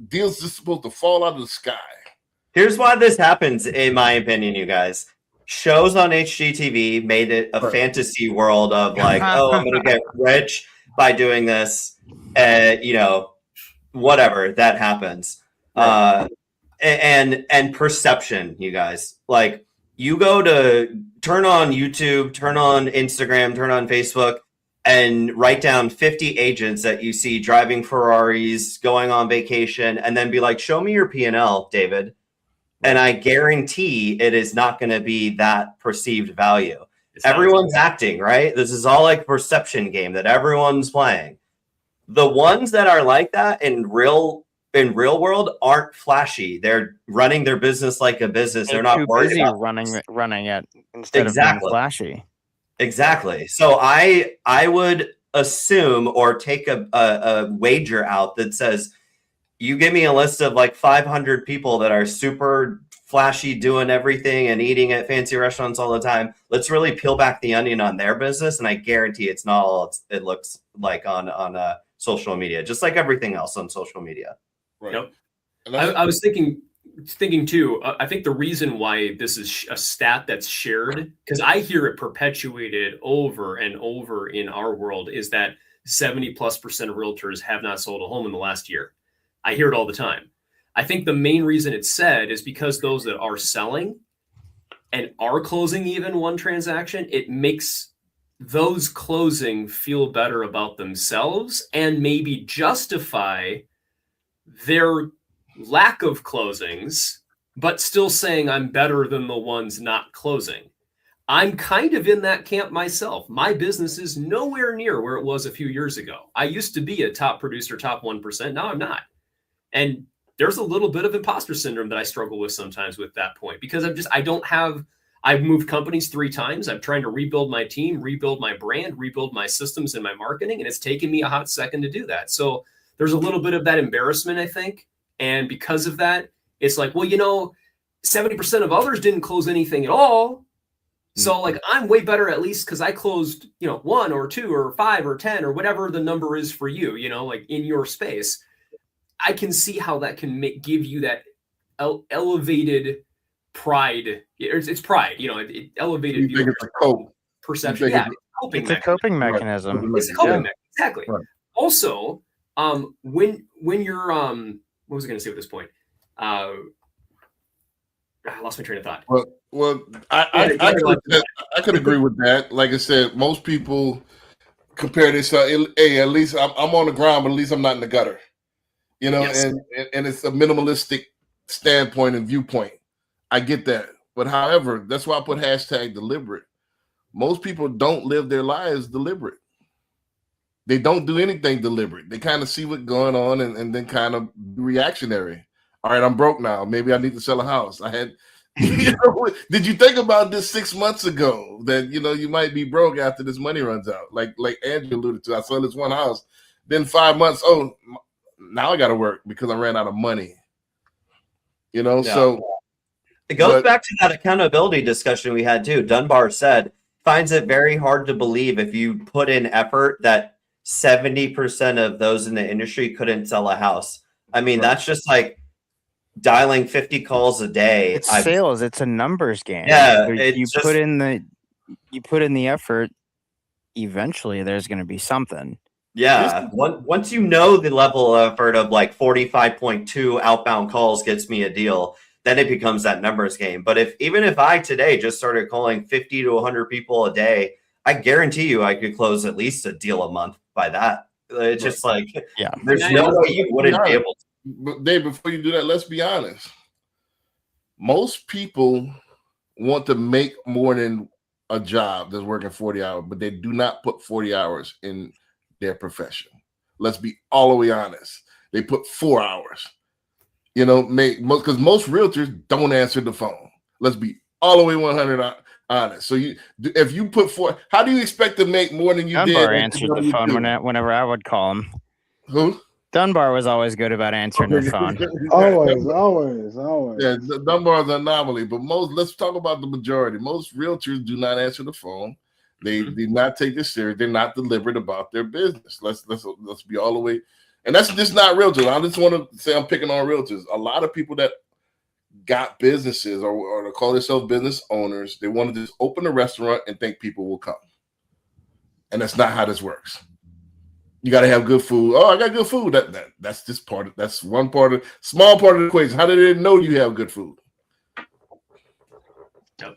deals supposed to fall out of the sky. Here's why this happens, in my opinion, you guys. Shows on HGTV made it a fantasy world of like, oh, I'm going to get rich by doing this. You know, whatever, that happens. Right. And perception, you guys. Like, you go to turn on YouTube, turn on Instagram, turn on Facebook, and write down 50 agents that you see driving Ferraris, going on vacation, and then be like, show me your P&L, David. And I guarantee it is not going to be that perceived value. Everyone's acting, right? This is all like a perception game that everyone's playing. The ones that are like that in real world aren't flashy. They're running their business like a business. They're not worried about running it instead of being flashy. Exactly. So I would assume or take a wager out that says, you give me a list of like 500 people that are super flashy, doing everything and eating at fancy restaurants all the time. Let's really peel back the onion on their business. And I guarantee it's not all it looks like on social media, just like everything else on social media. Right. Yep. I was thinking too, I think the reason why this is a stat that's shared, because I hear it perpetuated over and over in our world, is that 70+% of realtors have not sold a home in the last year. I hear it all the time. I think the main reason it's said is because those that are selling and are closing even one transaction, it makes those closing feel better about themselves and maybe justify their lack of closings, but still saying I'm better than the ones not closing. I'm kind of in that camp myself. My business is nowhere near where it was a few years ago. I used to be a top producer, top 1%. Now I'm not. And there's a little bit of imposter syndrome that I struggle with sometimes with that point, because I've moved companies 3 times. I'm trying to rebuild my team, rebuild my brand, rebuild my systems and my marketing. And it's taken me a hot second to do that. So there's a little bit of that embarrassment, I think. And because of that, it's like, well, 70% of others didn't close anything at all. So like, I'm way better at least because I closed, 1 or 2 or 5 or 10 or whatever the number is for you, like in your space. I can see how that can give you that elevated pride. It's pride, it elevated perception. Yeah, it's a coping mechanism. It's a coping mechanism, exactly. Right. Also, when you're what was I going to say at this point? I lost my train of thought. Well, I could agree with that. Like I said, most people compare this. Hey, at least I'm on the ground, but at least I'm not in the gutter. Yes. And it's a minimalistic standpoint and viewpoint. I get that. But however, that's why I put #deliberate. Most people don't live their lives deliberate. They don't do anything deliberate. They kind of see what's going on and then kind of reactionary. All right, I'm broke now. Maybe I need to sell a house. I had, did you think about this 6 months ago that, you might be broke after this money runs out? Like Andrew alluded to, I sold this one house. Then 5 months, now I got to work because I ran out of money. So It goes But- back to that accountability discussion we had too. Dunbar said, finds it very hard to believe if you put in effort that 70% of those in the industry couldn't sell a house. I mean, that's just like dialing 50 calls a day. It's sales. It's a numbers game. Yeah, So it's you just- put in the effort. Eventually, there's going to be something. Yeah. Once you know the level of effort of like 45.2 outbound calls gets me a deal, then it becomes that numbers game. But even if I today just started calling 50 to 100 people a day, I guarantee you I could close at least a deal a month by that. It's just like, yeah, there's no way you wouldn't be able to. But Dave, before you do that, let's be honest. Most people want to make more than a job that's working 40 hours, but they do not put 40 hours in their profession. Let's be all the way honest. They put 4 hours. You know, because most realtors don't answer the phone. Let's be all the way 100 honest. So if you put 4, how do you expect to make more than you Dunbar did? answered the phone whenever I would call him. Who? Dunbar was always good about answering the phone. Always. Yeah, Dunbar is an anomaly, but let's talk about the majority. Most realtors do not answer the phone. They do not take this serious. They're not deliberate about their business. Let's be all the way. And that's just not realtors. I just want to say I'm picking on realtors. A lot of people that got businesses or they call themselves business owners, they want to just open a restaurant and think people will come. And that's not how this works. You got to have good food. Oh, I got good food. That's just that's one small part of the equation. How did they know you have good food?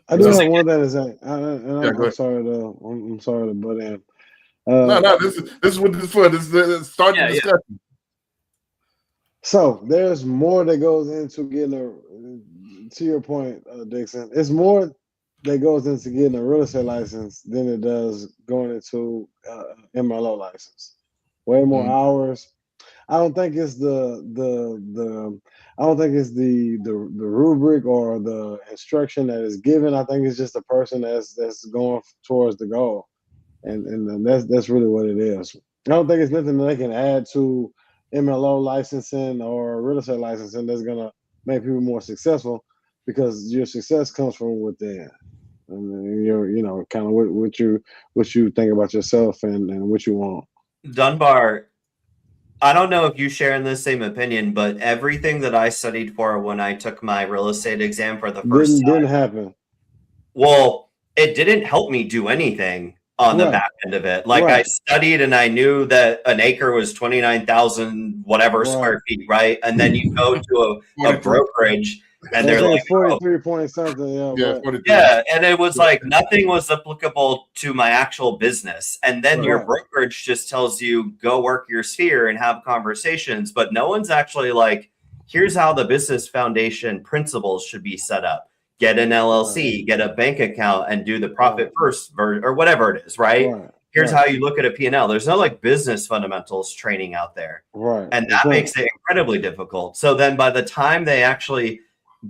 I do have one that is I'm sorry to butt in. No, this is what this is for. This is start the discussion. Yeah. So there's more that goes into getting to your point, Dixon. It's more that goes into getting a real estate license than it does going into MLO license. Way more hours. I don't think it's the rubric or the instruction that is given. I think it's just the person that's going towards the goal, and that's really what it is. I don't think it's nothing that they can add to MLO licensing or real estate licensing that's gonna make people more successful, because your success comes from within, and you're kind of what you think about yourself and what you want. Dunbar, I don't know if you share in the same opinion, but everything that I studied for when I took my real estate exam for the first time didn't happen. Well, it didn't help me do anything on the back end of it. Like I studied and I knew that an acre was 29,000 whatever square feet, right? And then you go to a brokerage and they're like 43 point something. Yeah, and it was like nothing was applicable to my actual business. And then your brokerage just tells you go work your sphere and have conversations, but no one's actually like, here's how the business foundation principles should be set up. Get an LLC, get a bank account, and do the profit first or whatever it is, right? Here's how you look at a P&L. There's no like business fundamentals training out there. And that makes it incredibly difficult. So then by the time they actually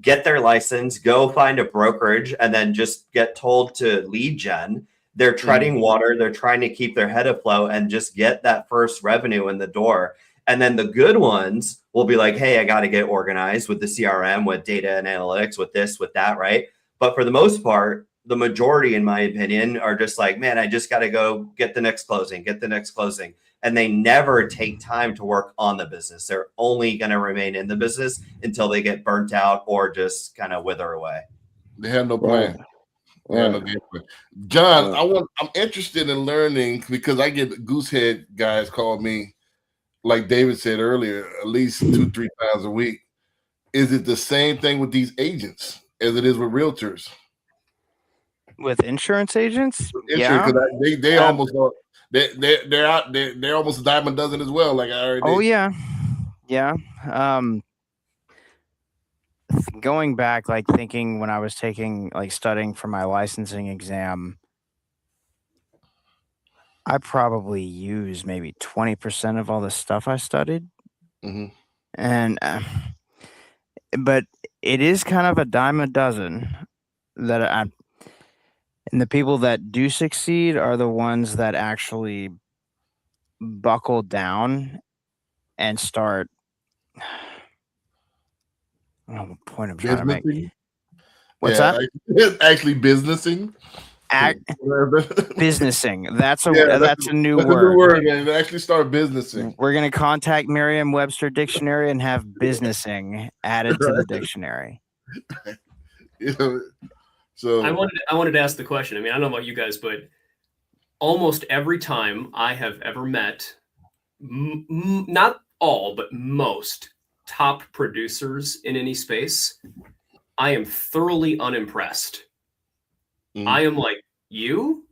get their license, go find a brokerage, and then just get told to lead gen, they're treading water. They're trying to keep their head afloat and just get that first revenue in the door. And then the good ones will be like, hey, I got to get organized with the CRM, with data and analytics, with this, with that, right? But for the most part, the majority, in my opinion, are just like, man, I just got to go get the next closing. And they never take time to work on the business. They're only going to remain in the business until they get burnt out or just kind of wither away. They have no plan. No game plan. John, I'm interested in learning, because I get goosehead guys call me, like David said earlier, at least 2-3 times a week. Is it the same thing with these agents as it is with realtors? With insurance agents? Yeah, because they almost are. They're out. They're almost a dime a dozen as well. Like I already. Yeah. Going back, like thinking when I was studying for my licensing exam, I probably use maybe 20% of all the stuff I studied. And but it is kind of a dime a dozen and the people that do succeed are the ones that actually buckle down and start. What point I'm trying to make. What's that? Actually businessing. Businessing. That's a Yeah, that's a new that's word. A new word, man. Actually start businessing. We're gonna contact Merriam-Webster dictionary and have businessing added to the dictionary. You know, so I wanted to ask the question. I mean, I don't know about you guys, but almost every time I have ever met, not all, but most top producers in any space, I am thoroughly unimpressed. I am like, you?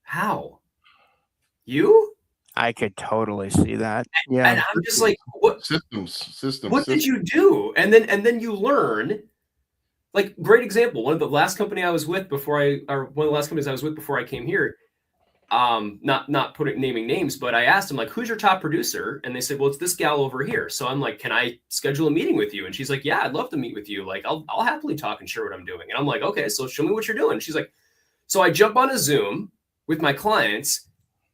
How? You? I could totally see that. Yeah. And I'm just like, what systems. What did you do? And then you learn. Like, great example. One of the last companies I was with before I came here. Not naming names, but I asked them, like, who's your top producer? And they said, well, it's this gal over here. So I'm like, can I schedule a meeting with you? And she's like, yeah, I'd love to meet with you. Like, I'll happily talk and share what I'm doing. And I'm like, okay, so show me what you're doing. And she's like, so I jump on a Zoom with my clients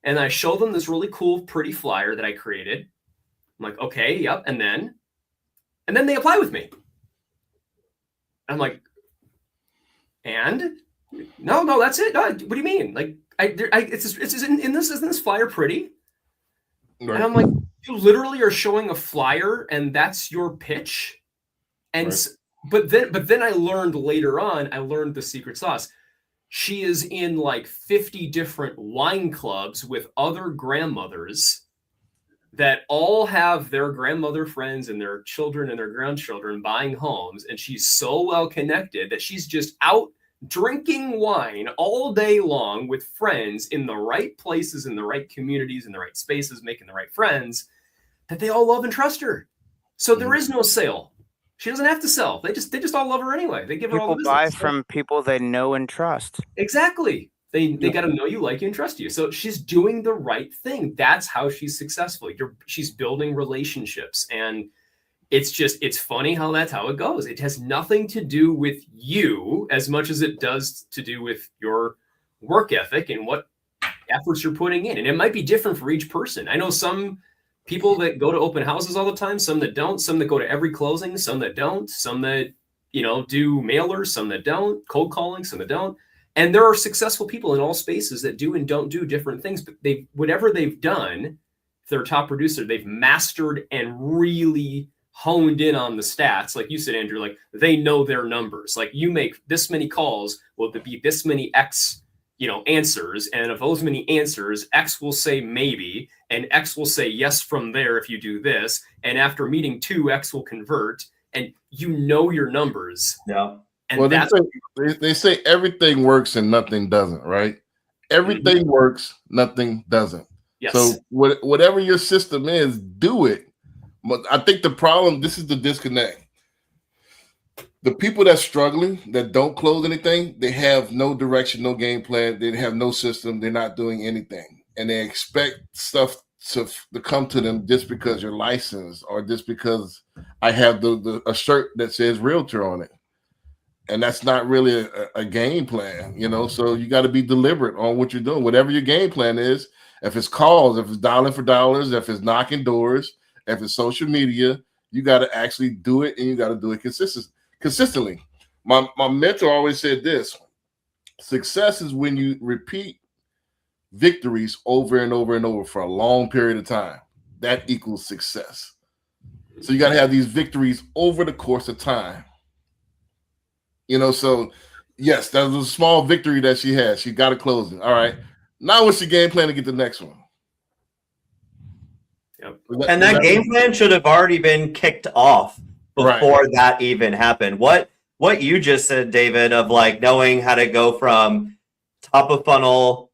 and I show them this really cool, pretty flyer that I created. I'm like, okay, yep. And then they apply with me. I'm like, and no, that's it. No, what do you mean? Like, isn't this flyer pretty? Right. And I'm like, you literally are showing a flyer, and that's your pitch. And right. but then I learned later on. I learned the secret sauce. She is in like 50 different wine clubs with other grandmothers that all have their grandmother friends and their children and their grandchildren buying homes. And she's so well connected that she's just out drinking wine all day long with friends in the right places, in the right communities, in the right spaces, making the right friends that they all love and trust her. So there is no sale. She doesn't have to sell. They just all love her anyway. They give her all the business. People buy from people they know and trust. Exactly. They got to know you, like you, and trust you. So she's doing the right thing. That's how she's successful. She's building relationships. And it's funny how that's how it goes. It has nothing to do with you as much as it does to do with your work ethic and what efforts you're putting in. And it might be different for each person. I know some people that go to open houses all the time, some that don't, some that go to every closing, some that don't, some that, do mailers, some that don't, cold calling, some that don't. And there are successful people in all spaces that do and don't do different things, but whatever they've done, if they're a top producer, they've mastered and really honed in on the stats. Like you said, Andrew, like they know their numbers. Like you make this many calls, will there be this many X, answers. And of those many answers, X will say maybe, and X will say yes from there if you do this. And after meeting 2, X will convert, and your numbers. Yeah. And well, they say everything works and nothing doesn't, right? Everything works, nothing doesn't. Yes. So whatever your system is, do it. But I think the problem, this is the disconnect. The people that's struggling, that don't close anything, they have no direction, no game plan. They have no system. They're not doing anything. And they expect stuff to come to them just because you're licensed or just because I have a shirt that says realtor on it. And that's not really a game plan, So you got to be deliberate on what you're doing. Whatever your game plan is, if it's calls, if it's dialing for dollars, if it's knocking doors, if it's social media, you got to actually do it, and you got to do it consistently. My mentor always said this: success is when you repeat victories over and over and over for a long period of time. That equals success. So you got to have these victories over the course of time. So yes, that was a small victory that she had. She got a closing. All right. Now what's your game plan to get the next one? Yep. And that game plan should have already been kicked off before that even happened. What you just said, David, of like knowing how to go from top of funnel,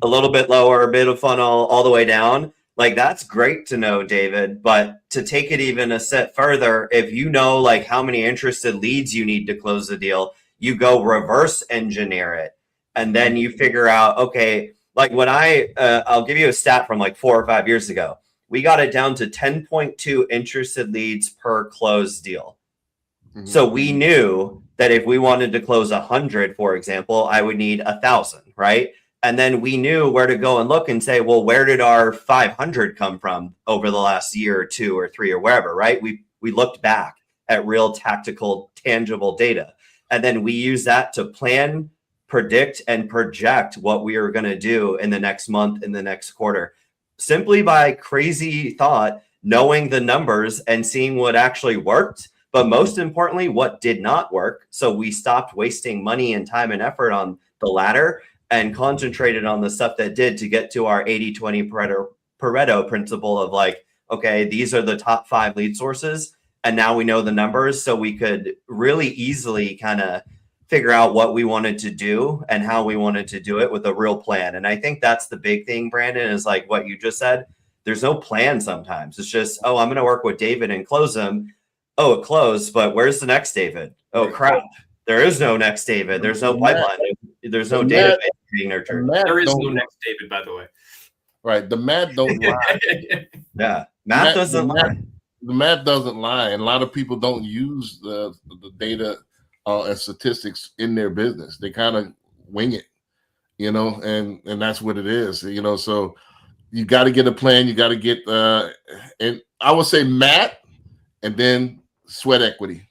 a little bit lower, mid of funnel, all the way down. Like, that's great to know, David, but to take it even a step further, if you know like how many interested leads you need to close the deal, you go reverse engineer it. And then you figure out, okay, like when I'll give you a stat from like 4 or 5 years ago. We got it down to 10.2 interested leads per closed deal. Mm-hmm. So we knew that if we wanted to close 100, for example, I would need 1,000, right? And then we knew where to go and look and say, well, where did our 500 come from over the last year or 2 or 3 or wherever, right? We looked back at real tactical, tangible data. And then we use that to plan, predict, and project what we are going to do in the next month, in the next quarter, simply by crazy thought, knowing the numbers and seeing what actually worked, but most importantly, what did not work. So we stopped wasting money and time and effort on the latter and concentrated on the stuff that did, to get to our 80-20 Pareto principle of like, okay, these are the top 5 lead sources. And now we know the numbers, so we could really easily kind of figure out what we wanted to do and how we wanted to do it with a real plan. And I think that's the big thing, Brandon, is like what you just said. There's no plan sometimes. It's just, oh, I'm going to work with David and close him. Oh, it closed, but where's the next David? Oh, crap. There is no next David. There's no pipeline. There's no database being nurtured. There is no next David, by the way. Right. The math don't lie. Yeah. Math doesn't lie. The math doesn't lie. And a lot of people don't use the data and statistics in their business. They kind of wing it, you know, and that's what it is, you know. So you got to get a plan. You got to get, and I would say Matt, and then sweat equity.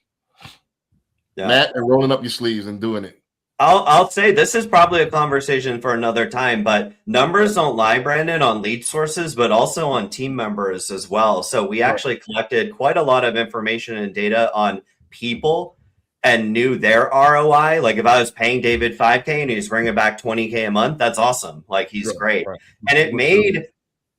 Yeah. Matt, and rolling up your sleeves and doing it. I'll say this is probably a conversation for another time, but numbers don't lie, Brandon, on lead sources, but also on team members as well. So we actually collected quite a lot of information and data on people and knew their ROI. Like if I was paying David $5K and he's bringing back $20K a month, that's awesome. Like he's great. Right. And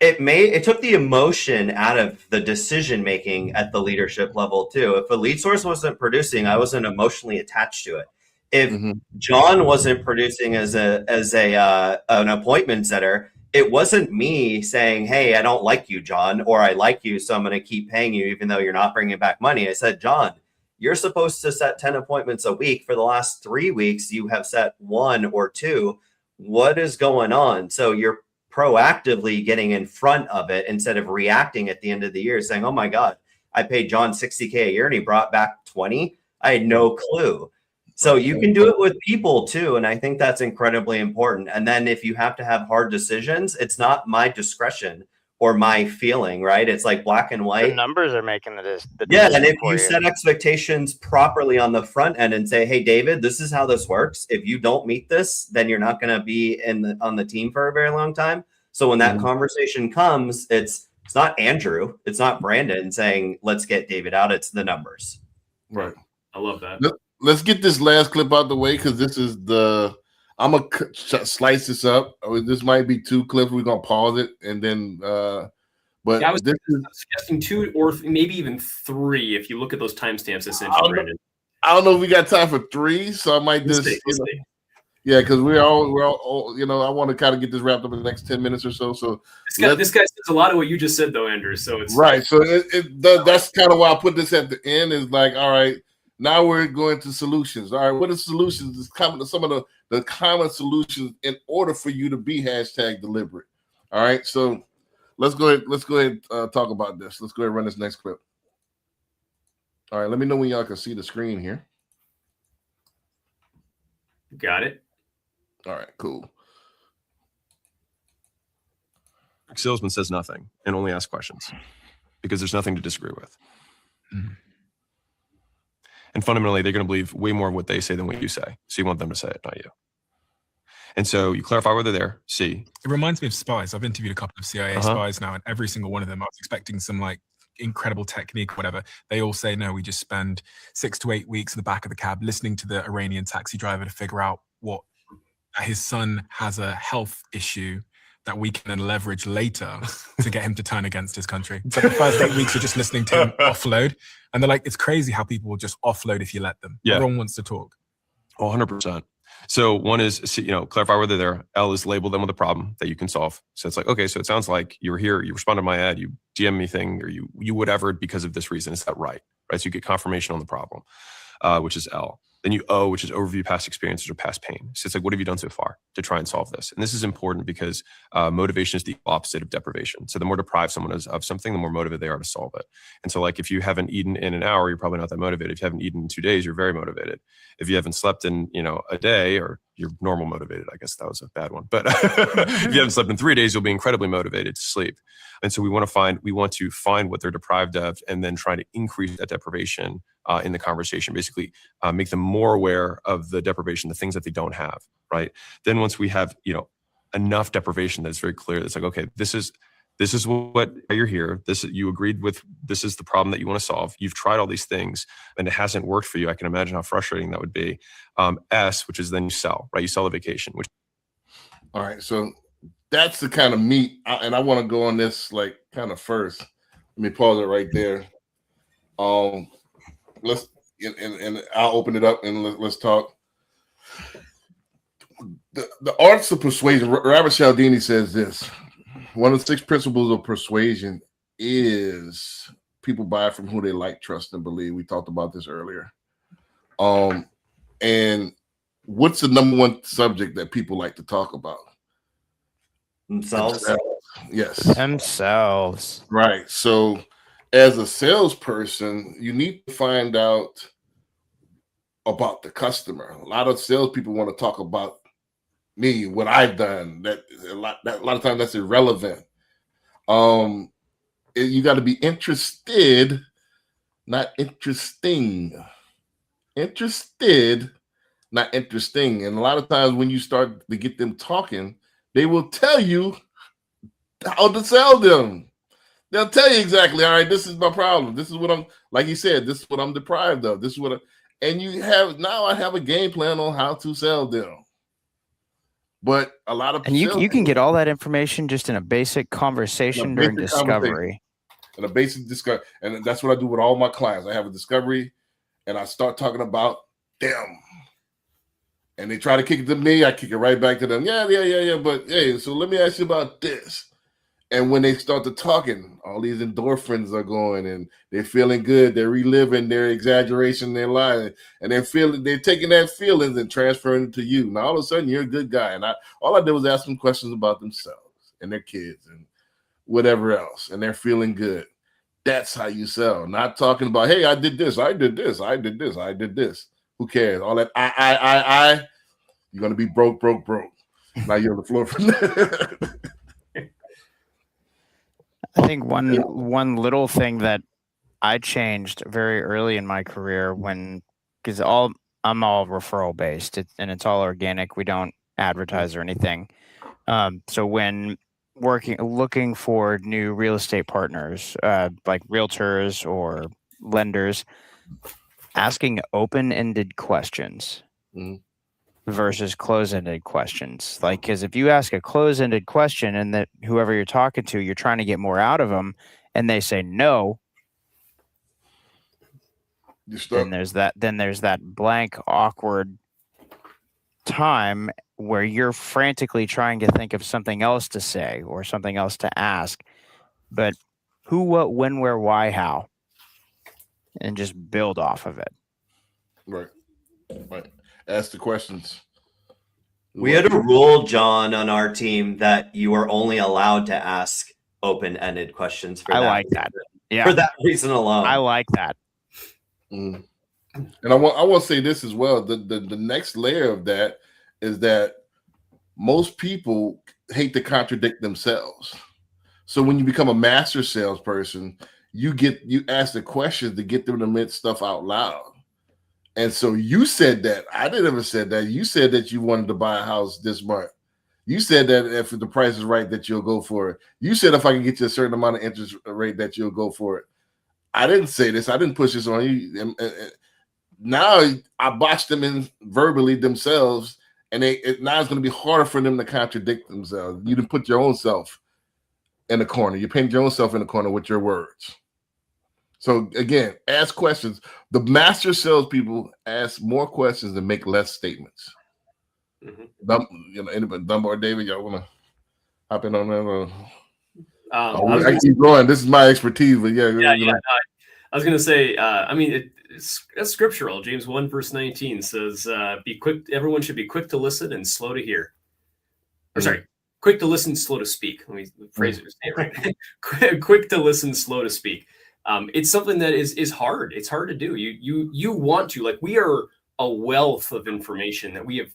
it took the emotion out of the decision making at the leadership level too. If a lead source wasn't producing, I wasn't emotionally attached to it. If John wasn't producing as an appointment setter, it wasn't me saying, hey, I don't like you, John, or I like you, so I'm going to keep paying you even though you're not bringing back money. I said, John, you're supposed to set 10 appointments a week. For the last 3 weeks, you have set 1 or 2. What is going on? So you're proactively getting in front of it instead of reacting at the end of the year saying, oh my God, I paid John $60K a year and he brought back 20. I had no clue. So you can do it with people too. And I think that's incredibly important. And then if you have to have hard decisions, it's not my discretion or my feeling, right? It's like black and white. The numbers are making the yeah. And if you set expectations properly on the front end and say, hey, David, this is how this works. If you don't meet this, then you're not going to be on the team for a very long time. So when that conversation comes, it's not Andrew, it's not Brandon saying, let's get David out. It's the numbers. Right. I love that. Let's get this last clip out the way because this is I'm going to slice this up. This might be 2 clips. We're going to pause it and then, but yeah, I was suggesting 2 or maybe even 3 if you look at those timestamps I sent you, Brandon. I don't know if we got time for 3, so I might just, yeah, because we're all, you know, I want to kind of get this wrapped up in the next 10 minutes or so. So this guy says a lot of what you just said, though, Andrew. So it's right. So that's kind of why I put this at the end. Is like, all right. Now we're going to solutions. All right, what are solutions? It's some of the common solutions in order for you to be #deliberate. All right, so let's go ahead and talk about this. Let's go ahead and run this next clip. All right, let me know when y'all can see the screen here. Got it. All right, cool. Salesman says nothing and only asks questions because there's nothing to disagree with. Mm-hmm. And fundamentally, they're going to believe way more of what they say than what you say. So you want them to say it, not you. And so you clarify whether they're there. C. It reminds me of spies. I've interviewed a couple of CIA spies now, and every single one of them, I was expecting some like incredible technique or whatever. They all say, no, we just spend 6 to 8 weeks in the back of the cab listening to the Iranian taxi driver to figure out what his son has a health issue that we can then leverage later to get him to turn against his country. So the first 8 weeks, you're just listening to him offload. And they're like, it's crazy how people will just offload if you let them. Yeah. Everyone wants to talk. Oh, 100%. So one is, clarify whether they're there. L is label them with a problem that you can solve. So it's like, okay, so it sounds like you were here, you responded to my ad, you DM me thing, or you whatever because of this reason. Is that right? Right. So you get confirmation on the problem, which is L. Then you O, which is overview past experiences or past pain. So it's like, what have you done so far to try and solve this? And this is important because motivation is the opposite of deprivation. So the more deprived someone is of something, the more motivated they are to solve it. And so like if you haven't eaten in an hour, you're probably not that motivated. If you haven't eaten in 2 days, you're very motivated. If you haven't slept in, a day or you're normal motivated. I guess that was a bad one. But if you haven't slept in 3 days, you'll be incredibly motivated to sleep. And so we want to find what they're deprived of and then try to increase that deprivation in the conversation, basically make them more aware of the deprivation, the things that they don't have, right? Then once we have, enough deprivation that's very clear, it's like, okay, this is what you're here. You agreed with, this is the problem that you want to solve. You've tried all these things and it hasn't worked for you. I can imagine how frustrating that would be. S, which is then you sell, right? You sell a vacation. All right. So that's the kind of meat. And I want to go on this like kind of first. Let me pause it right there. Let's, and I'll open it up and let's talk. The arts of persuasion. Robert Cialdini says this. One of the 6 principles of persuasion is people buy from who they like, trust, and believe. We talked about this earlier. And what's the number one subject that people like to talk about? Themselves. Yes. Themselves. Right. So as a salesperson, you need to find out about the customer. A lot of salespeople want to talk about me, what I've done. That a lot of times that's irrelevant. You got to be interested, not interesting. Interested, not interesting. And a lot of times when you start to get them talking, they will tell you how to sell them. They'll tell you exactly, all right, this is my problem. This is what I'm, like you said, this is what I'm deprived of. This is what, and I have a game plan on how to sell them. But a lot of you can get all that information just in a basic conversation during discovery. In a basic discovery, and that's what I do with all my clients. I have a discovery, and I start talking about them. And they try to kick it to me, I kick it right back to them. Yeah. But hey, so let me ask you about this. And when they start to talking, all these endorphins are going, and they're feeling good. They're reliving their exaggeration in their life, and they're taking that feelings and transferring it to you. Now all of a sudden you're a good guy, and all I did was ask them questions about themselves and their kids and whatever else, and they're feeling good. That's how you sell. Not talking about, hey, I did this, I did this, I did this, I did this. Who cares? All that I. You're gonna be broke. Now you're on the floor from there. I think one little thing that I changed very early in my career because I'm all referral based and it's all organic. We don't advertise or anything. So when looking for new real estate partners, like realtors or lenders, asking open-ended questions versus close-ended questions. Like, because if you ask a close-ended question and that whoever you're talking to, you're trying to get more out of them, and they say no, then there's that blank, awkward time where you're frantically trying to think of something else to say or something else to ask. But who, what, when, where, why, how, and just build off of it. Right. Ask the questions. We had a rule, John, on our team that you are only allowed to ask open-ended questions. For that reason alone. I like that. And I want to say this as well. The next layer of that is that most people hate to contradict themselves. So when you become a master salesperson, you ask the questions to get them to admit stuff out loud. And so you said that. I didn't ever said that. You said that you wanted to buy a house this month. You said that if the price is right, that you'll go for it. You said if I can get you a certain amount of interest rate, that you'll go for it. I didn't say this. I didn't push this on you. Now I boxed them in verbally themselves, and now it's going to be harder for them to contradict themselves. You didn't put your own self in the corner. You paint your own self in the corner with your words. So again, ask questions. The master salespeople ask more questions and make less statements. Anybody, Dunbar, David, y'all want to hop in on that? I keep going. This is my expertise, but I was going to say, it's scriptural. James 1 verse 19 says, "Be quick. Everyone should be quick to listen and slow to hear." Or sorry, quick to listen, slow to speak. Let me phrase it right. Quick to listen, slow to speak. It's something that is hard. It's hard to do. You want to, like, we are a wealth of information that we have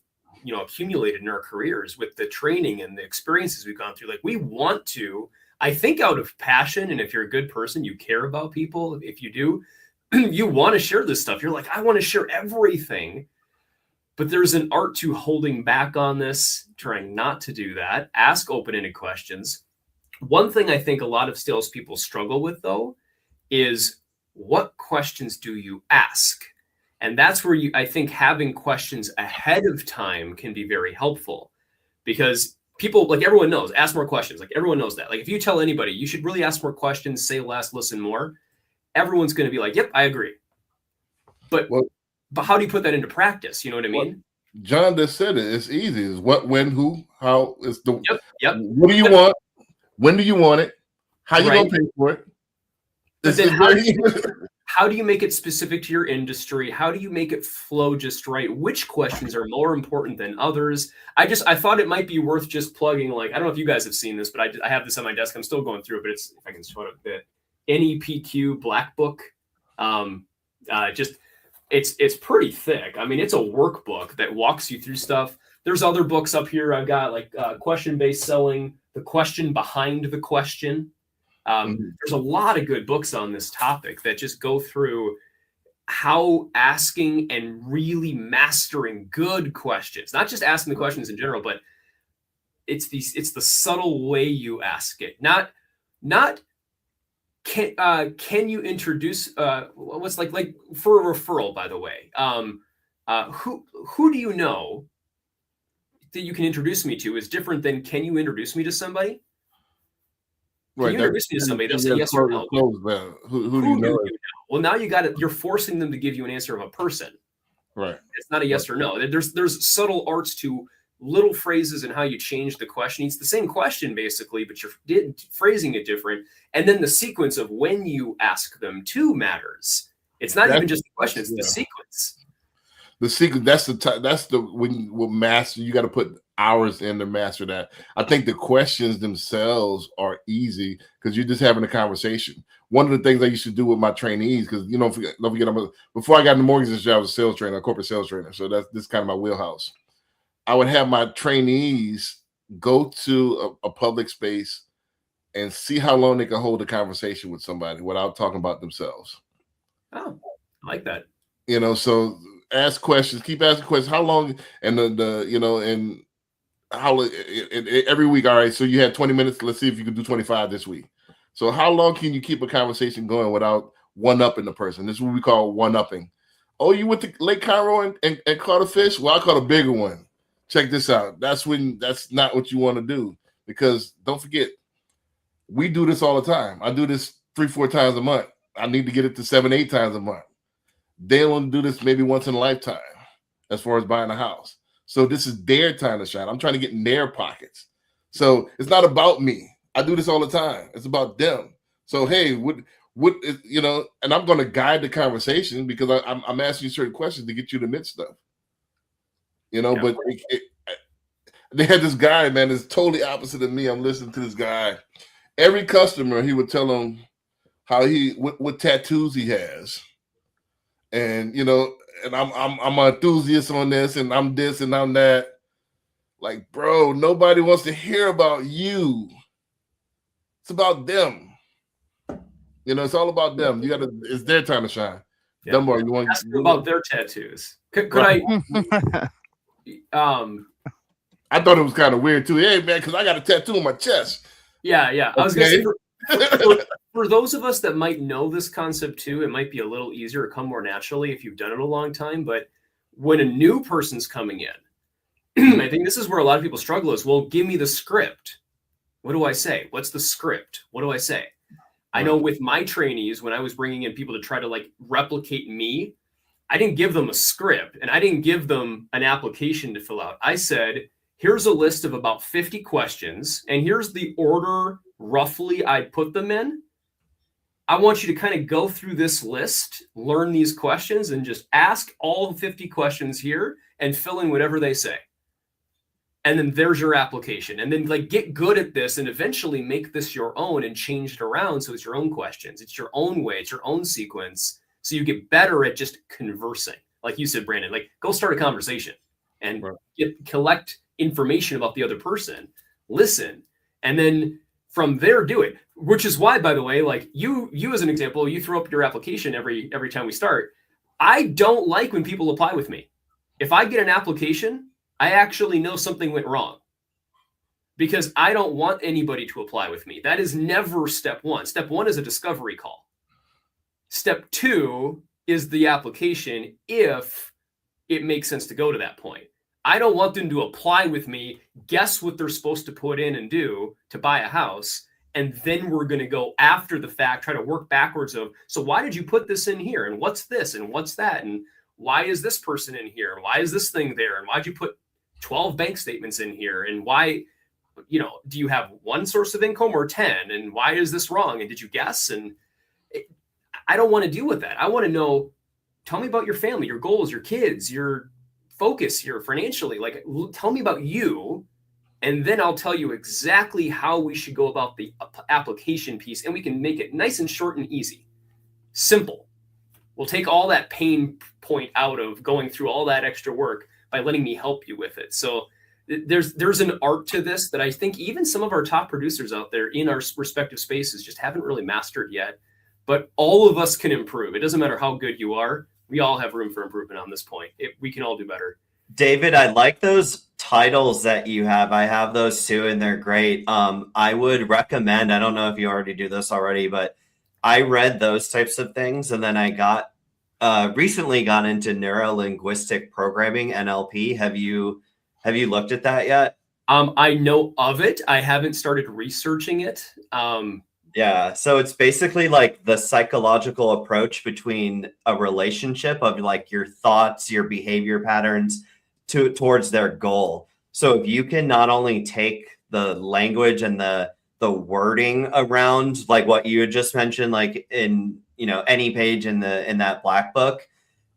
accumulated in our careers with the training and the experiences we've gone through. Like, we want to, I think, out of passion, and if you're a good person, you care about people. If you do, you want to share this stuff. You're like, I want to share everything. But there's an art to holding back on this, trying not to do that. Ask open-ended questions. One thing I think a lot of salespeople struggle with, though, is what questions do you ask? And that's where I think having questions ahead of time can be very helpful, because people, like, everyone knows, ask more questions. Like, everyone knows that. Like, if you tell anybody you should really ask more questions, say less, listen more, everyone's going to be like, yep, I agree. But how do you put that into practice? You know what I mean? John just said it. It's easy. It's what, when, who, how. It's the yep. What do you want? When do you want it? How you gonna pay for it? But then how do you make it specific to your industry? How do you make it flow just right? Which questions are more important than others? I thought it might be worth just plugging, like, I don't know if you guys have seen this, but I have this on my desk. I'm still going through it, but if I can show it a bit. NEPQ Black Book. It's pretty thick. I mean, it's a workbook that walks you through stuff. There's other books up here. I've got like question-based selling, the question behind the question. There's a lot of good books on this topic that just go through how asking and really mastering good questions, not just asking the questions in general, but it's the subtle way you ask it. Not can you introduce what's like for a referral, by the way, who do you know that you can introduce me to is different than can you introduce me to somebody? Can you introduce me to somebody? They'll say yes or no. Who do you know? Well, now you're forcing them to give you an answer of a person. Right. It's not a yes or no. There's subtle arts to little phrases and how you change the question. It's the same question basically, but you're phrasing it different. And then the sequence of when you ask them too matters. It's not even just the question; it's the sequence. The sequence. That's the when you master. You got to put hours in to master that. I think the questions themselves are easy because you're just having a conversation. One of the things I used to do with my trainees, because don't forget, before I got in the mortgage industry, I was a sales trainer, a corporate sales trainer. So this kind of my wheelhouse. I would have my trainees go to a public space and see how long they can hold a conversation with somebody without talking about themselves. Oh, I like that. So ask questions, keep asking questions. How long? And and how every week. All right, so you had 20 minutes. Let's see if you can do 25 this week. So how long can you keep a conversation going without one-upping the person? This is what we call one-upping. Oh, you went to Lake Cairo and caught a fish? Well, I caught a bigger one. Check this out. That's not what you want to do, because don't forget, we do this all the time. I do this 3-4 times a month. I need to get it to 7-8 times a month. They only do this maybe once in a lifetime as far as buying a house. So this is their time to shine. I'm trying to get in their pockets. So it's not about me. I do this all the time. It's about them. So, hey, what and I'm going to guide the conversation because I'm asking you certain questions to get you to admit stuff. But they had this guy, man, that's totally opposite of me. I'm listening to this guy. Every customer, he would tell them how what tattoos he has. And, and I'm an enthusiast on this, and I'm this and I'm that. Like, bro, nobody wants to hear about you. It's about them. It's all about them. It's their time to shine. Yeah. Dunbar, you want ask them about their tattoos. Could I? I thought it was kind of weird too. Hey, man, because I got a tattoo on my chest. Yeah. Okay. I was gonna say for those of us that might know this concept too, it might be a little easier to come more naturally if you've done it a long time. But when a new person's coming in, I think this is where a lot of people struggle is, well, give me the script. What do I say? What's the script? What do I say? I know with my trainees, when I was bringing in people to try to replicate me, I didn't give them a script and I didn't give them an application to fill out. I said, here's a list of about 50 questions, and here's the order roughly I'd put them in. I want you to kind of go through this list, learn these questions, and just ask all 50 questions here and fill in whatever they say. And then there's your application. And then get good at this and eventually make this your own and change it around so it's your own questions. It's your own way. It's your own sequence. So you get better at just conversing. Like you said, Brandon, go start a conversation. and collect information about the other person, listen, and then from there do it. Which is why, by the way, like you as an example, you throw up your application every time we start. I don't like when people apply with me. If I get an application, I actually know something went wrong, because I don't want anybody to apply with me. That is never step one. Step one is a discovery call. Step two is the application if it makes sense to go to that point. I don't want them to apply with me, guess what they're supposed to put in and do to buy a house, and then we're going to go after the fact, try to work backwards of, so why did you put this in here? And what's this? And what's that? And why is this person in here? And why is this thing there? And why'd you put 12 bank statements in here? And why, you know, do you have one source of income or 10? And why is this wrong? And did you guess? And I don't want to deal with that. I want to know, tell me about your family, your goals, your kids, your focus here financially. Like, tell me about you. And then I'll tell you exactly how we should go about the application piece. And we can make it nice and short and easy. Simple. We'll take all that pain point out of going through all that extra work by letting me help you with it. So there's an art to this that I think even some of our top producers out there in our respective spaces just haven't really mastered yet. But all of us can improve. It doesn't matter how good you are. We all have room for improvement on this point. We can all do better. David, I like those titles that you have. I have those too, and they're great. I would recommend, I don't know if you already do this already, but I read those types of things, and then I got recently got into neuro-linguistic programming, NLP. Have you looked at that yet? I know of it. I haven't started researching it. Yeah, so it's basically like the psychological approach between a relationship of like your thoughts, your behavior patterns towards their goal. So if you can not only take the language and the wording around like what you had just mentioned, like in, you know, any page in that black book,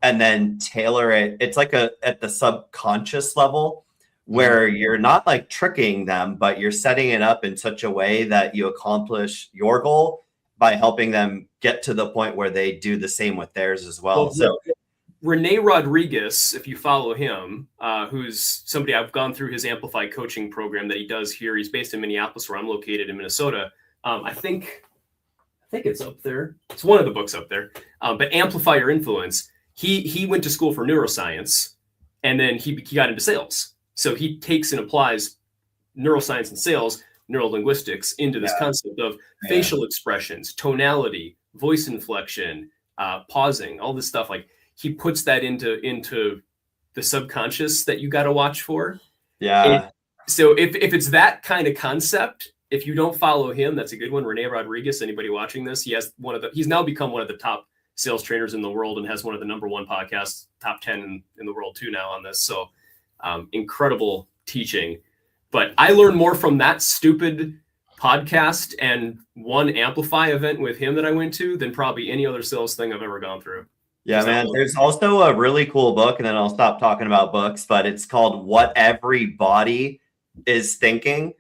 and then tailor it, it's like at the subconscious level, where you're not like tricking them, but you're setting it up in such a way that you accomplish your goal by helping them get to the point where they do the same with theirs as well. So Rene Rodriguez, if you follow him, who's somebody I've gone through his Amplify coaching program that he does here. He's based in Minneapolis, where I'm located in Minnesota. I think it's up there. It's one of the books up there. But Amplify Your Influence. He went to school for neuroscience, and then he got into sales. So he takes and applies neuroscience and sales, neurolinguistics into this concept of facial expressions, tonality, voice inflection, pausing, all this stuff. Like, he puts that into the subconscious that you got to watch for. Yeah. So if it's that kind of concept, if you don't follow him, that's a good one. Rene Rodriguez, anybody watching this, he's now become one of the top sales trainers in the world and has one of the #1 podcasts, top 10 in the world too now on this. So incredible teaching. But I learned more from that stupid podcast and one Amplify event with him that I went to than probably any other sales thing I've ever gone through. Yeah, man. There's also a really cool book, and then I'll stop talking about books, but it's called What Everybody is Thinking.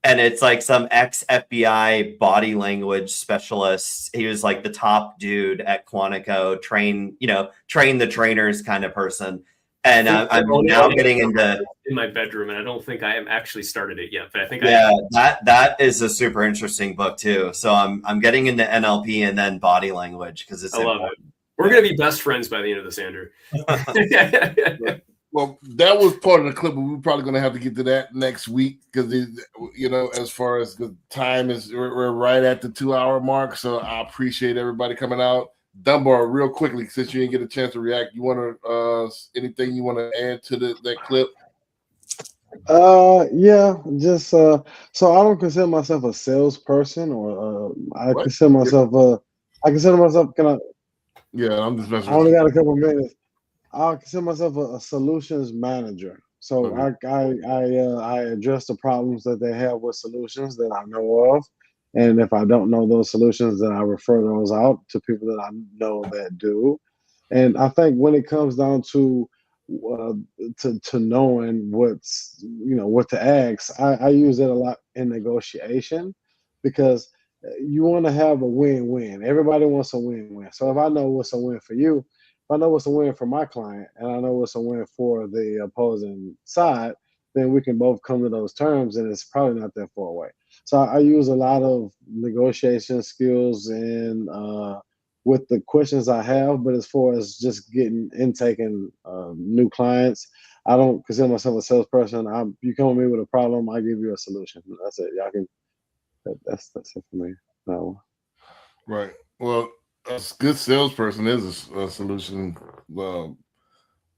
And it's like some ex-FBI body language specialist. He was like the top dude at Quantico, train the trainers kind of person. And I'm now getting into in my bedroom, and I don't think I have actually started it yet. But I think that is a super interesting book too. So I'm getting into NLP and then body language because it's. I love it. We're gonna be best friends by the end of this, Andrew. Well, that was part of the clip, but we're probably going to have to get to that next week because, as far as the time is, we're right at the 2-hour mark. So I appreciate everybody coming out. Dunbar, real quickly, since you didn't get a chance to react, you want to anything you want to add to that clip? Yeah, just so I don't consider myself a salesperson, or I consider myself Can I? Yeah, I'm just messing. I only got a couple minutes. I consider myself a solutions manager. So I address the problems that they have with solutions that I know of, and if I don't know those solutions, then I refer those out to people that I know that do. And I think when it comes down to knowing what to ask, I use it a lot in negotiation, because you want to have a win-win. Everybody wants a win-win. So if I know what's a win for you, if I know what's a win for my client and I know what's a win for the opposing side, then we can both come to those terms, and it's probably not that far away. So I use a lot of negotiation skills and with the questions I have, but as far as just getting taking new clients, I don't consider myself a salesperson. You come to me with a problem, I give you a solution. That's it. Y'all can. That's it for me. No. Right. Well, a good salesperson is a solution,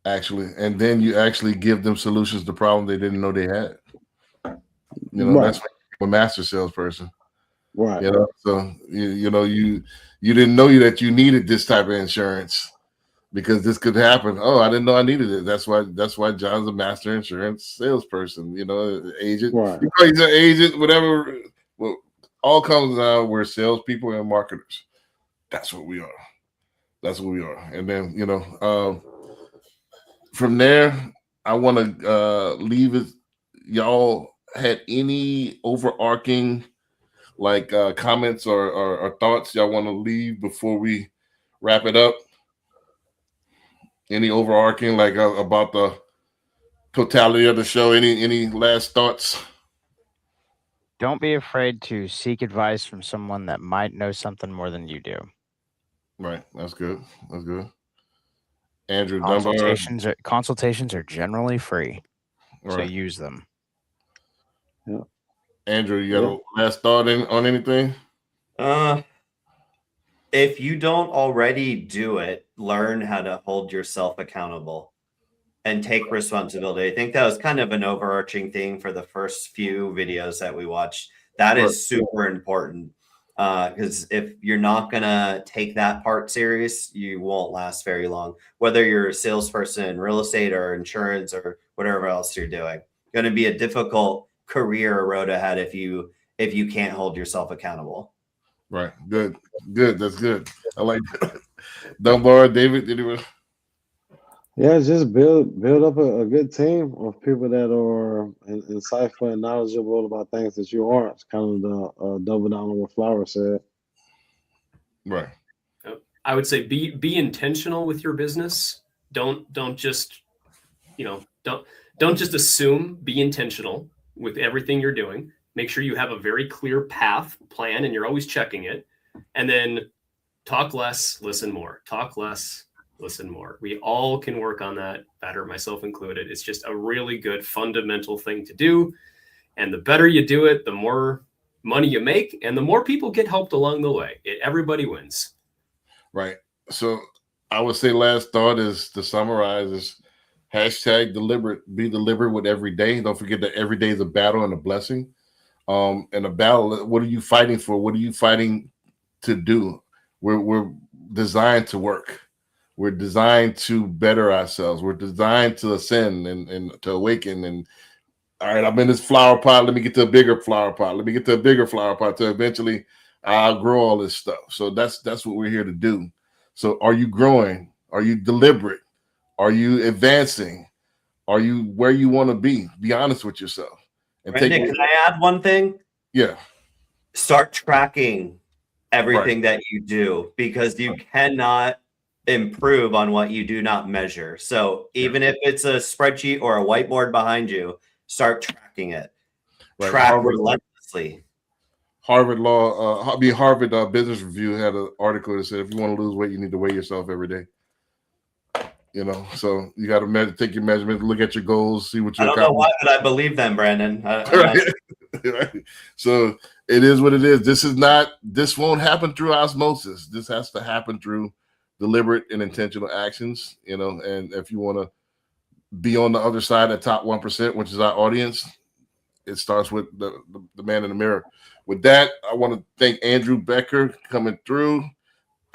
actually, and then you actually give them solutions to problems they didn't know they had. You know, that's a master salesperson. Right. You know, so you didn't know that you needed this type of insurance because this could happen. Oh, I didn't know I needed it. That's why John's a master insurance salesperson. You know, agent. Right. He's an agent, whatever. Well, all comes down. We're salespeople and marketers. That's what we are. That's what we are. And then from there, I want to leave it. Y'all had any overarching comments or thoughts y'all want to leave before we wrap it up? Any overarching about the totality of the show? Any last thoughts? Don't be afraid to seek advice from someone that might know something more than you do. Right. That's good. That's good. Andrew Consultations are generally free. Right. So use them. Yeah. Andrew, you got a last thought on anything? If you don't already do it, learn how to hold yourself accountable and take responsibility. I think that was kind of an overarching thing for the first few videos that we watched. That is super important, because if you're not going to take that part serious, you won't last very long, whether you're a salesperson in real estate or insurance or whatever else you're doing. Going to be a difficult career road ahead if you can't hold yourself accountable. Right. Good. That's good. I like that. Dunbar, David, anyway. Yeah, just build up a good team of people that are insightful and knowledgeable about things that you aren't. It's kind of the double down on what Flower said. Right. I would say be intentional with your business. Don't just don't just assume. Be intentional with everything you're doing. Make sure you have a very clear path plan and you're always checking it. And then talk less, listen more. Talk less, listen more. We all can work on that better, myself included. It's just a really good fundamental thing to do. And the better you do it, the more money you make and the more people get helped along the way. Everybody wins. Right. So I would say last thought is to summarize is hashtag deliberate. Be deliberate with every day. Don't forget that every day is a battle and a blessing. And a battle, what are you fighting for? What are you fighting to do? We're designed to work. We're designed to better ourselves. We're designed to ascend and to awaken. And all right, I'm in this flower pot. Let me get to a bigger flower pot. Let me get to a bigger flower pot to eventually I'll grow all this stuff. So that's what we're here to do. So are you growing? Are you deliberate? Are you advancing? Are you where you want to be? Be honest with yourself. And Brandon, can I add one thing? Yeah. Start tracking everything that you do, because you cannot improve on what you do not measure. So even if it's a spreadsheet or a whiteboard behind you, start tracking it. Right. Track relentlessly. Harvard Business Review had an article that said if you want to lose weight, you need to weigh yourself every day. You know, so you got to take your measurements, look at your goals, see what you accomplish. I don't know why did I believe them, Brandon. Right. So it is what it is. This won't happen through osmosis. This has to happen through deliberate and intentional actions, you know, and if you want to be on the other side, the top 1%, which is our audience, it starts with the man in the mirror. With that, I want to thank Andrew Becker coming through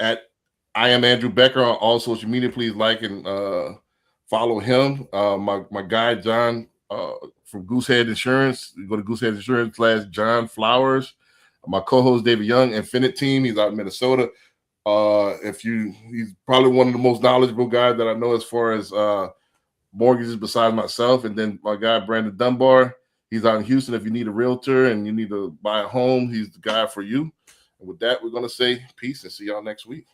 at I am Andrew Becker on all social media. Please like and follow him. My guy, John, from Goosehead Insurance. You go to Goosehead Insurance / John Flowers. My co-host, David Young, Infinite Team. He's out in Minnesota. He's probably one of the most knowledgeable guys that I know as far as mortgages besides myself. And then my guy, Brandon Dunbar. He's out in Houston. If you need a realtor and you need to buy a home, he's the guy for you. And with that, we're going to say peace and see y'all next week.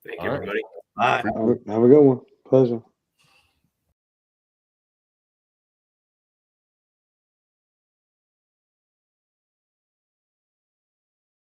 Thank you, everybody. Bye. Have a good one. Pleasure.